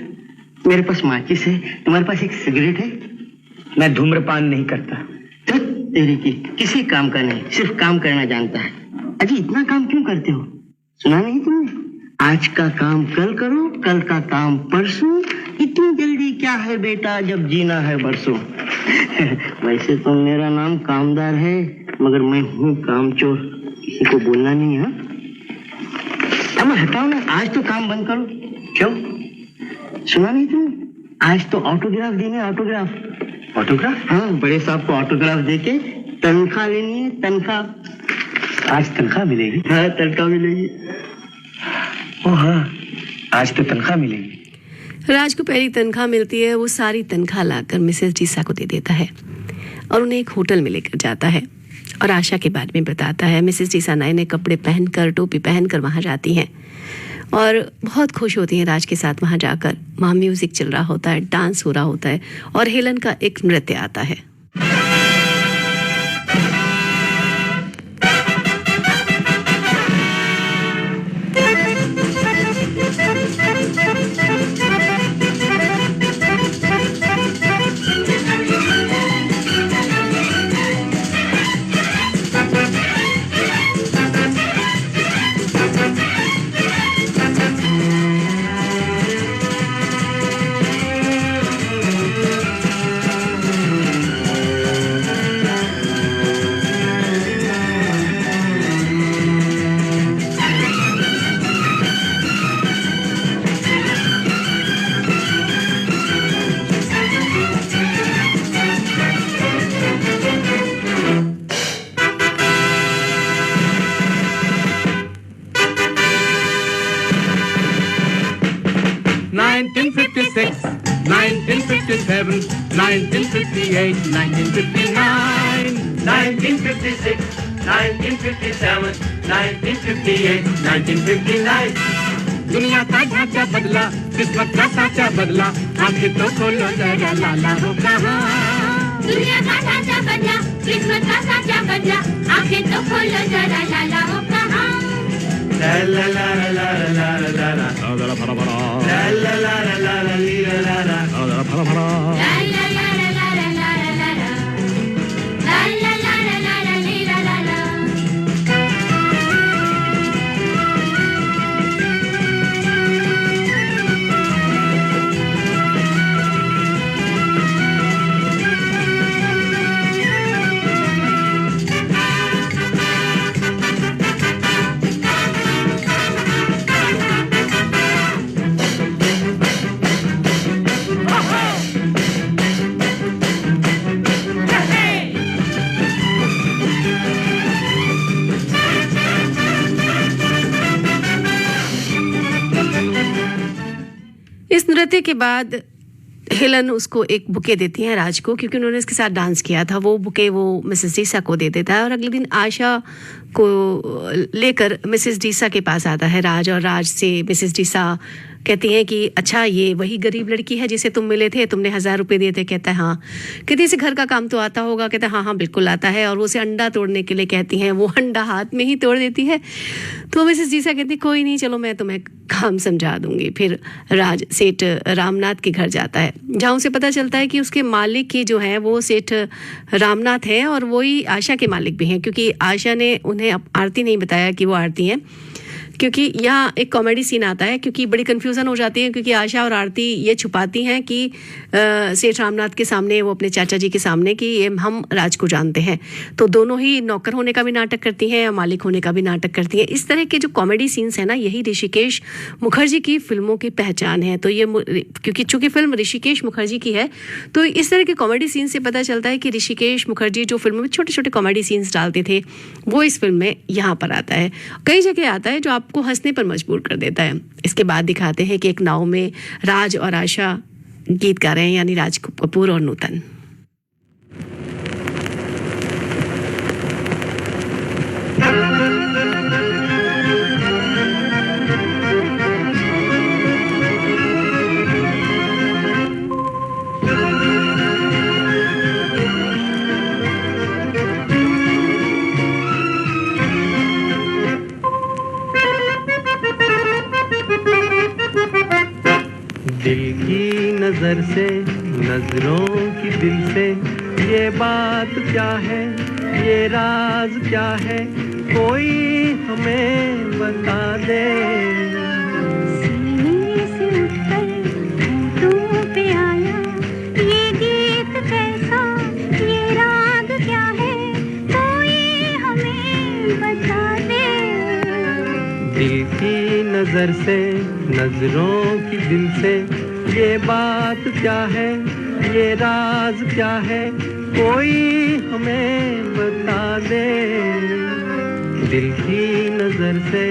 मेरे पास माचिस है, तुम्हारे पास एक सिगरेट है? मैं धूम्रपान नहीं करता। तो तेरी की किसी काम का नहीं, सिर्फ काम करना जानता है। अजी इतना काम क्यों करते हो? सुना नहीं तुमने? आज का काम कल करो, कल का काम परसों। इतनी जल्दी क्या है बेटा, जब जीना है बरसों। वैसे तो मेरा नाम कामदार है, मगर मैं हूँ कामचोर। किसी को बोलना नहीं है। अब हटाओ ना, आज तो काम बंद करो। क्यों? सुना नहीं तुमने? आज तो ऑटोग्राफ देने, ऑटोग्राफ। ऑटोग्राफ? हाँ, बड़े साहब को ऑटोग्राफ देके तनख्वाह लेनी है, तनख्वाह। आज तनख्वाह मिलेगी? हाँ, तनख्वाह मिलेगी। ओ हाँ, आज तो तनख्वाह मिलेगी। राज को पहली तनख्वाह मिलती है, वो सारी तनख्वाह लाकर मिसेस डीसा को दे देता है और उन्हें एक होटल में लेकर जाता है और आशा के बारे में बताता है। मिसेस डीसा नए नए कपड़े पहनकर, टोपी पहनकर वहाँ जाती हैं और बहुत खुश होती हैं राज के साथ वहाँ जाकर। वहाँ म्यूजिक चल रहा होता है, डांस हो रहा होता है और हेलन का एक नृत्य आता है। दुनिया का ढांचा बदला, किस्मत का साचा बदला, आंखें तो खोलो जरा लाला हो कहाँ। दुनिया का ढांचा बदला, किस्मत का साचा बदला, आंखें तो खोलो जरा लाला हो कहाँ। ला ला ला ला ला ला ला ला ला भरा भरा ला ला ला ला ला ला ला ला ला भरा भरा ला ला ला ला ला ला ला ला ला ला ला ला ला ला ला ला। इस नृत्य के बाद हेलन उसको एक बुके देती हैं राज को, क्योंकि उन्होंने इसके साथ डांस किया था। वो बुके वो मिसेस डीसा को दे देता है और अगले दिन आशा को लेकर मिसेस डीसा के पास आता है राज, और राज से मिसेस डीसा कहती हैं कि अच्छा ये वही गरीब लड़की है जिसे तुम मिले थे, तुमने 1000 रुपये दिए थे? कहता है हाँ। कहती है इसे घर का काम तो आता होगा? कहता है हाँ हाँ बिल्कुल आता है। और वो उसे अंडा तोड़ने के लिए कहती हैं, वो अंडा हाथ में ही तोड़ देती है। तो मिसेस डीसा कहती है कोई नहीं, चलो मैं तुम्हें काम समझा दूंगी। फिर राज सेठ रामनाथ के घर जाता है, जहाँ उसे पता चलता है कि उसके मालिक की जो है वो सेठ रामनाथ हैं और वही आशा के मालिक भी हैं, क्योंकि आशा ने उन्हें आरती नहीं बताया कि वो आरती हैं। क्योंकि यहाँ एक कॉमेडी सीन आता है, क्योंकि बड़ी कन्फ्यूज़न हो जाती है, क्योंकि आशा और आरती ये छुपाती हैं कि सेठ रामनाथ के सामने, वो अपने चाचा जी के सामने, कि ये हम राज को जानते हैं। तो दोनों ही नौकर होने का भी नाटक करती हैं या मालिक होने का भी नाटक करती हैं। इस तरह के जो कॉमेडी सीन्स हैं ना, यही ऋषिकेश मुखर्जी की फिल्मों की पहचान है। तो ये क्योंकि चूँकि फिल्म ऋषिकेश मुखर्जी की है, तो इस तरह के कॉमेडी सीन से पता चलता है कि ऋषिकेश मुखर्जी जो फिल्मों में छोटे छोटे कॉमेडी सीन्स डालते थे, वो इस फिल्म में यहाँ पर आता है। कई जगह आता है जो आपको हंसने पर मजबूर कर देता है। इसके बाद दिखाते हैं कि एक नाव में राज और आशा गीत गा रहे हैं, यानी राज कपूर और नूतन। नजर से नजरों की दिल से ये बात क्या है ये राज क्या है कोई हमें बता दे सीने से उठकर होठों पे आया ये गीत कैसा ये राग क्या है कोई हमें बता दे दिल की नजर से नजरों की दिल से ये बात क्या है ये राज क्या है कोई हमें बता दे दिल की नजर से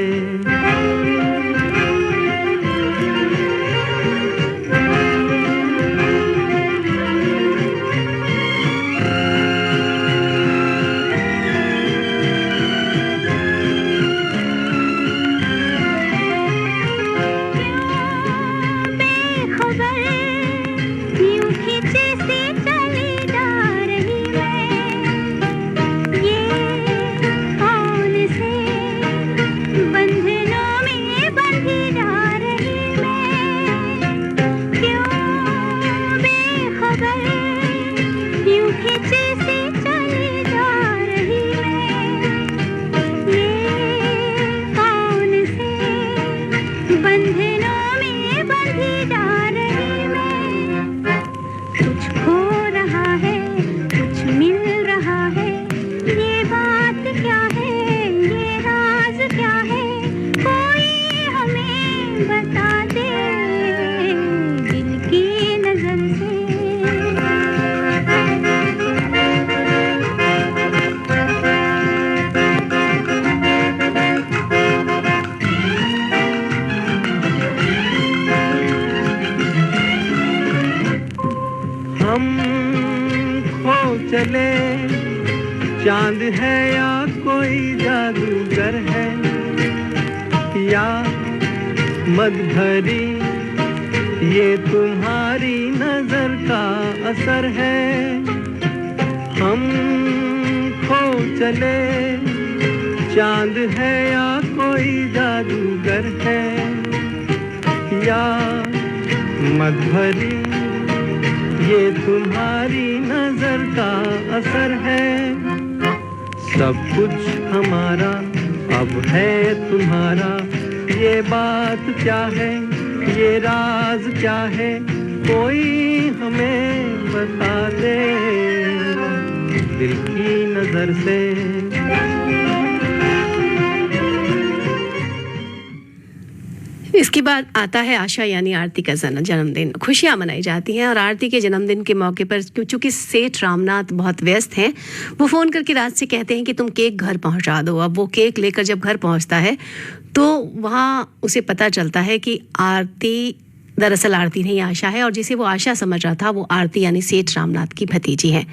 चले चांद है या कोई जादूगर है या मद भरी ये तुम्हारी नजर का असर है हम खो चले चांद है या कोई जादूगर है या मद भरी ये तुम्हारी नजर का असर है सब कुछ हमारा अब है तुम्हारा ये बात क्या है ये राज क्या है कोई हमें बता दे दिल की नजर से इसके बाद आता है आशा यानी आरती का जन्मदिन। खुशियां मनाई जाती हैं और आरती के जन्मदिन के मौके पर चूंकि सेठ रामनाथ बहुत व्यस्त हैं, वो फ़ोन करके रात से कहते हैं कि तुम केक घर पहुंचा दो। अब वो केक लेकर जब घर पहुंचता है तो वहाँ उसे पता चलता है कि आरती दरअसल आरती नहीं आशा है और जिसे वो आशा समझ रहा था वो आरती यानी सेठ रामनाथ की भतीजी है।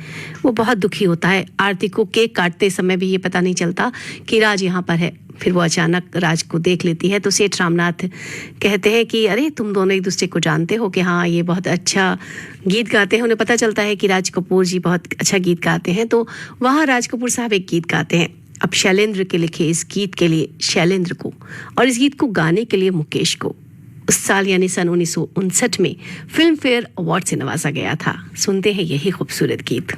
वो बहुत दुखी होता है। आरती को केक काटते समय भी ये पता नहीं चलता कि राज यहाँ पर है। फिर वो अचानक राज को देख लेती है तो सेठ रामनाथ कहते हैं कि अरे तुम दोनों एक दूसरे को जानते हो कि हाँ ये बहुत अच्छा गीत गाते हैं। उन्हें पता चलता है कि राज कपूर जी बहुत अच्छा गीत गाते हैं तो वहाँ राज कपूर साहब एक गीत गाते हैं। अब शैलेंद्र के लिखे इस गीत के लिए शैलेंद्र को और इस गीत को गाने के लिए मुकेश को उस साल यानी सन 1959 में फिल्म फेयर अवार्ड से नवाजा गया था। सुनते हैं यही खूबसूरत गीत।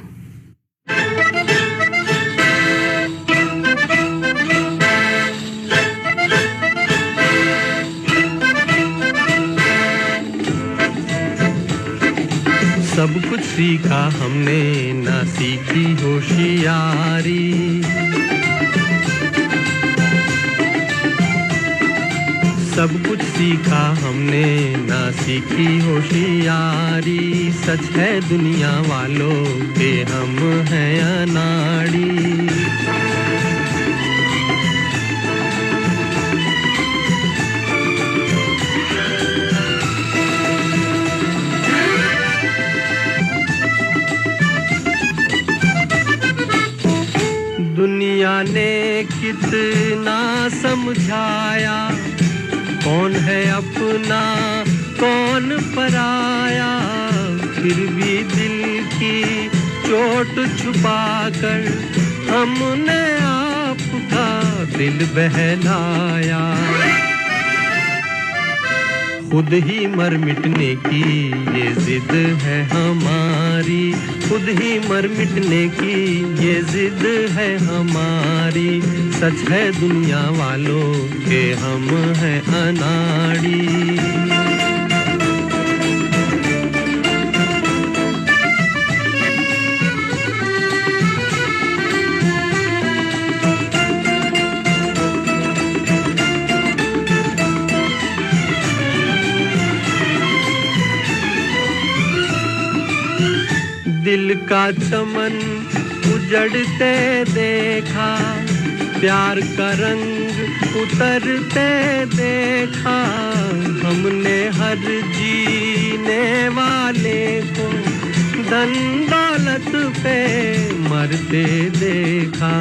सब कुछ सीखा हमने ना सीखी होशियारी सब कुछ सीखा हमने ना सीखी होशियारी सच है दुनिया वालों के हम हैं अनाड़ी दुनिया ने कितना समझाया कौन है अपना कौन पराया फिर भी दिल की चोट छुपाकर हमने आपका दिल बहलाया खुद ही मर मिटने की ये जिद है हमारी, खुद ही मर मिटने की ये जिद है हमारी। सच है दुनिया वालों के हम हैं अनाड़ी। दिल का चमन उजड़ते देखा, प्यार का रंग उतरते देखा। हमने हर जीने वाले को धन दौलत पे मरते देखा।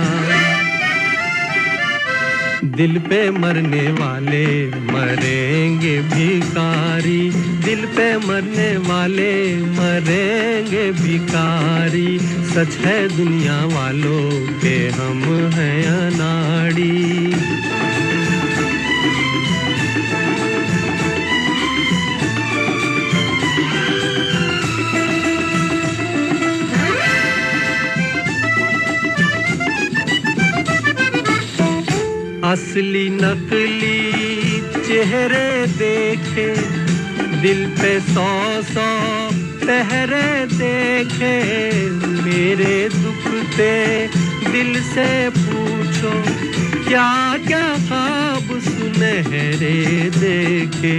दिल पे मरने वाले मरेंगे भिखारी, दिल पे मरने वाले मरेंगे भिखारी। सच है दुनिया वालों के हम हैं अनाड़ी। असली नकली चेहरे देखे, दिल पे 100 पहरे देखे। मेरे दुखते दिल से पूछो, क्या क्या ख्वाब सुनहरे देखे।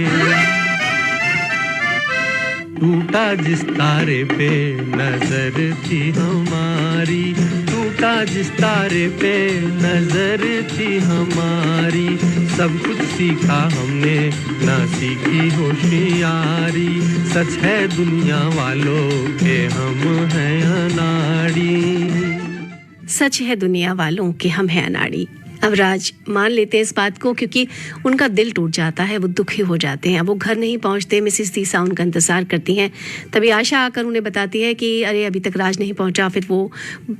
टूटा जिस तारे पे नजर थी हमारी, टूटा जिस तारे पे नजर थी हमारी। सब कुछ सीखा हमने ना सीखी होशियारी। सच है दुनिया वालों के हम हैं अनाड़ी। सच है दुनिया वालों के हम हैं अनाड़ी। अब राज मान लेते हैं इस बात को, क्योंकि उनका दिल टूट जाता है, वो दुखी हो जाते हैं। अब वो घर नहीं पहुंचते, मिसेस दीसा उनका इंतज़ार करती हैं। तभी आशा आकर उन्हें बताती है कि अरे अभी तक राज नहीं पहुंचा। फिर वो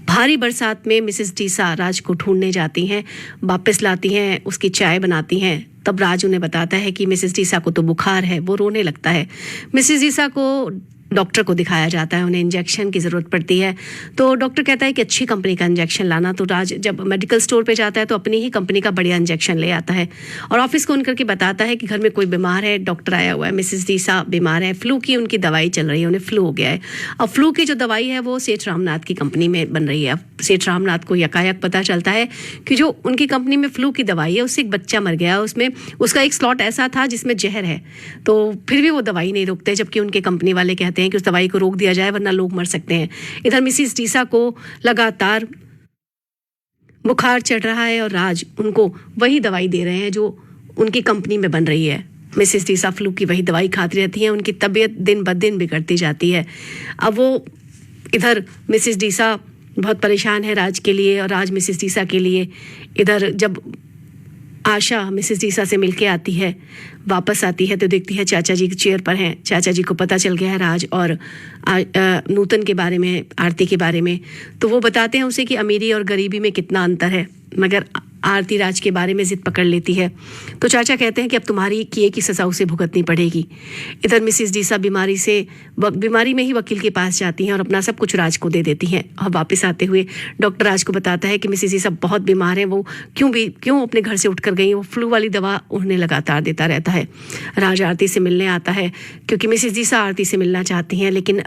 भारी बरसात में मिसेस दीसा राज को ढूंढने जाती हैं, वापस लाती हैं, उसकी चाय बनाती हैं। तब राज उन्हें बताता है कि मिसेस दीसा को तो बुखार है, वो रोने लगता है। मिसेस दीसा को डॉक्टर को दिखाया जाता है, उन्हें इंजेक्शन की ज़रूरत पड़ती है। तो डॉक्टर कहता है कि अच्छी कंपनी का इंजेक्शन लाना। तो राज जब मेडिकल स्टोर पे जाता है तो अपनी ही कंपनी का बढ़िया इंजेक्शन ले आता है और ऑफिस को उनकर के बताता है कि घर में कोई बीमार है, डॉक्टर आया हुआ है, मिसेस दीसा बीमार है, फ्लू की उनकी दवाई चल रही है, उन्हें फ्लू हो गया है। अब फ्लू की जो दवाई है वो सेठ रामनाथ की कंपनी में बन रही है। अब सेठ रामनाथ को यकायक पता चलता है कि जो उनकी कंपनी में फ्लू की दवाई है उससे एक बच्चा मर गया, उसमें उसका एक स्लॉट ऐसा था जिसमें जहर है। तो फिर भी वो दवाई नहीं रोकते, जबकि उनके कंपनी वाले कहते हैं कि उस दवाई को रोक दिया जाए वरना लोग मर सकते हैं। इधर मिसेस दीसा को लगातार बुखार चढ़ रहा है और राज उनको वही दवाई दे रहे हैं जो उनकी कंपनी में बन रही है। मिसेस दीसा फ्लू की वही दवाई खाती रहती हैं, उनकी तबीयत दिन ब दिन बिगड़ती जाती है। अब वो इधर मिसेस दीसा बहुत परेशान है राज के लिए और राज मिसेस दीसा के लिए। इधर जब आशा मिसेस दीसा से मिलके आती है, वापस आती है तो देखती है चाचा जी चेयर पर हैं। चाचा जी को पता चल गया है राज और नूतन के बारे में, आरती के बारे में। तो वो बताते हैं उसे कि अमीरी और गरीबी में कितना अंतर है, मगर आरती राज के बारे में जिद पकड़ लेती है। तो चाचा कहते हैं कि अब तुम्हारी किए की सज़ा उसे भुगतनी पड़ेगी। इधर मिसेस दीसा बीमारी में ही वकील के पास जाती हैं और अपना सब कुछ राज को दे देती हैं। और वापस आते हुए डॉक्टर राज को बताता है कि मिसेस दीसा बहुत बीमार हैं, वो क्यों अपने घर से उठकर गई, वो फ्लू वाली दवा उन्हें लगातार देता रहता है। राज आरती से मिलने आता है क्योंकि मिसेस दीसा आरती से मिलना चाहती हैं, लेकिन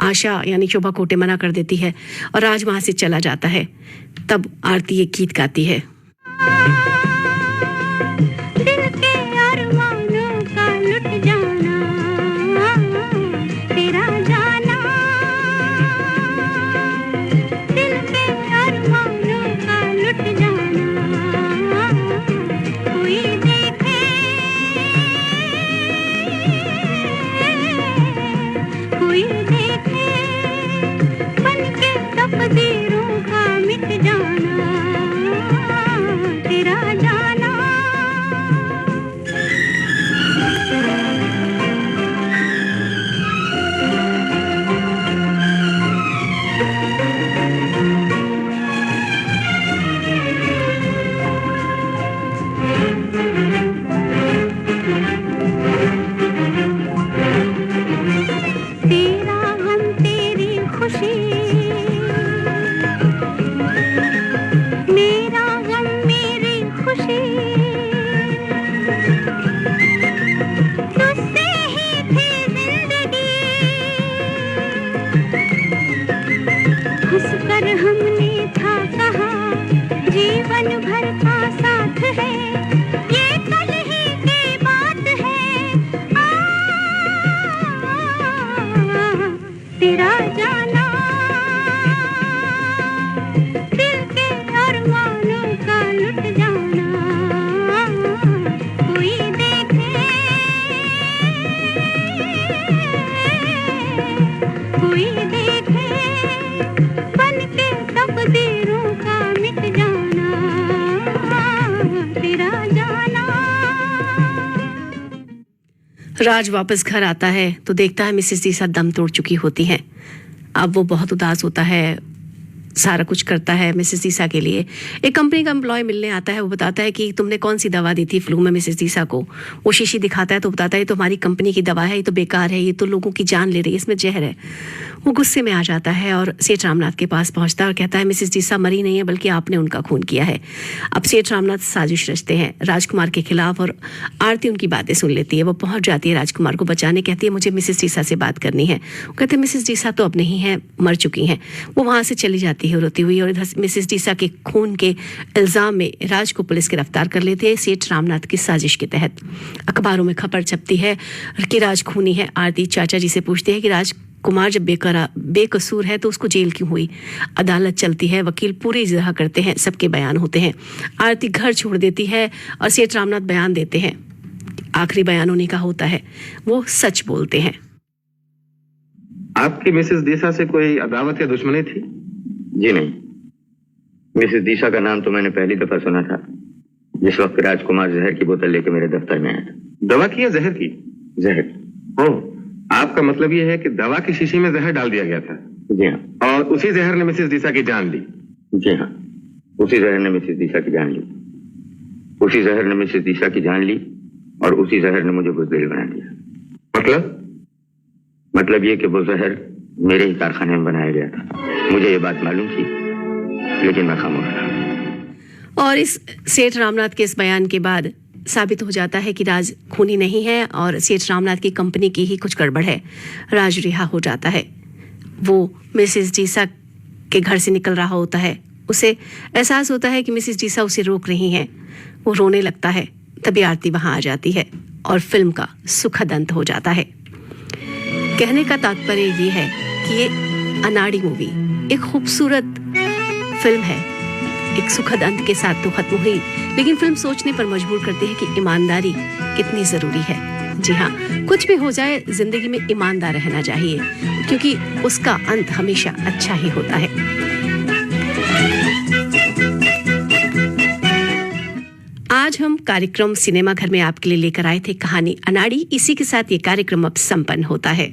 आशा यानी शोभा कोटे मना कर देती है और राज वहाँ से चला जाता है। तब आरती एक गीत गाती है। दिल के अरमानों का लुट जाना, तेरा जाना। दिल के अरमानों का लुट जाना, कोई देखे, कोई देखे, बन के तकदीरों का मिट जाना, तेरा तेरा जाना दिल के अरमानों का लुट जाना कोई देखे बन के तकदीरों का मिट जाना तेरा जाना। राज वापस घर आता है तो देखता है मिसेस दीसा दम तोड़ चुकी होती हैं। अब वो बहुत उदास होता है, सारा कुछ करता है मिसेस दीसा के लिए। एक कंपनी का एम्प्लॉय मिलने आता है, वो बताता है कि तुमने कौन सी दवा दी थी फ्लू में मिसेस दीसा को। वो शीशी दिखाता है तो बताता है ये तो हमारी कंपनी की दवा है, ये तो बेकार है, ये तो लोगों की जान ले रही है, इसमें जहर है। वो गुस्से में आ जाता है और सेठ रामनाथ के पास पहुंचता है और कहता है मिसेस दीसा मरी नहीं है बल्कि आपने उनका खून किया है। अब सेठ रामनाथ साजिश रचते हैं राजकुमार के खिलाफ और आरती उनकी बातें सुन लेती है। वो पहुंच जाती है राजकुमार को बचाने, कहती है मुझे मिसेस दीसा से बात करनी है। वो कहते हैं मिसेस दीसा तो अब नहीं है, मर चुकी हैं। वो वहां से चली जाती है रोती हुई और इधर मिसेस दीसा के खून के इल्जाम में राज को पुलिस गिरफ्तार कर लेती है सेठ रामनाथ की साजिश के तहत। अखबारों में खबर छपती है कि राज खूनी है। आरती चाचा जी से पूछती है कि राजकुमार जब बेकसूर है तो उसको जेल क्यों हुई। अदालत चलती है, वकील पूरी इजराह करते हैं, सबके बयान होते हैं। आरती घर छोड़ देती है और सेठ रामनाथ बयान देते हैं। आखिरी बयान होने का होता है, वो सच बोलते हैं। आपकी मिसेस दीसा से कोई अदावत या दुश्मनी थी? जी नहीं। मिसेस दीसा का नाम तो मैंने पहली दफा सुना था जिस वक्त राजकुमार जहर की बोतल लेकर मेरे दफ्तर में आया था। दवा की या जहर की? जहर। ओह, आपका मतलब यह है कि दवा की शीशी में जहर डाल दिया गया था? जी हाँ। और उसी जहर ने मिसेस दीसा की जान ली? जी हाँ, उसी जहर ने मिसेस दीसा की जान ली। उसी जहर ने मिसेस दीसा की जान ली और उसी जहर ने मुझे बुज़दिल बना दिया। मतलब ये कि वो जहर मेरे ही कारखाने में बनाया गया था। मुझे ये बात मालूम थी लेकिन मैं खामोश था। और इस सेठ रामनाथ के इस बयान के बाद साबित हो जाता है कि राज खूनी नहीं है और सेठ रामनाथ की कंपनी की ही कुछ गड़बड़ है। राज रिहा हो जाता है। वो मिसेस दीसा के घर से निकल रहा होता है। उसे एहसास होता है कि मिसेस दीसा उसे रोक रही हैं। वो रोने लगता है, तभी आरती वहां आ जाती है और फिल्म का सुखद अंत हो जाता है। कहने का तात्पर्य ये है कि ये अनाड़ी मूवी एक खूबसूरत फिल्म है। एक सुखद अंत के साथ तो खत्म हुई, लेकिन फिल्म सोचने पर मजबूर करती है कि ईमानदारी कितनी जरूरी है। जी हाँ, कुछ भी हो जाए जिंदगी में ईमानदार रहना चाहिए, क्योंकि उसका अंत हमेशा अच्छा ही होता है। आज हम कार्यक्रम सिनेमा घर में आपके लिए लेकर आए थे कहानी अनाड़ी। इसी के साथ ये कार्यक्रम अब संपन्न होता है।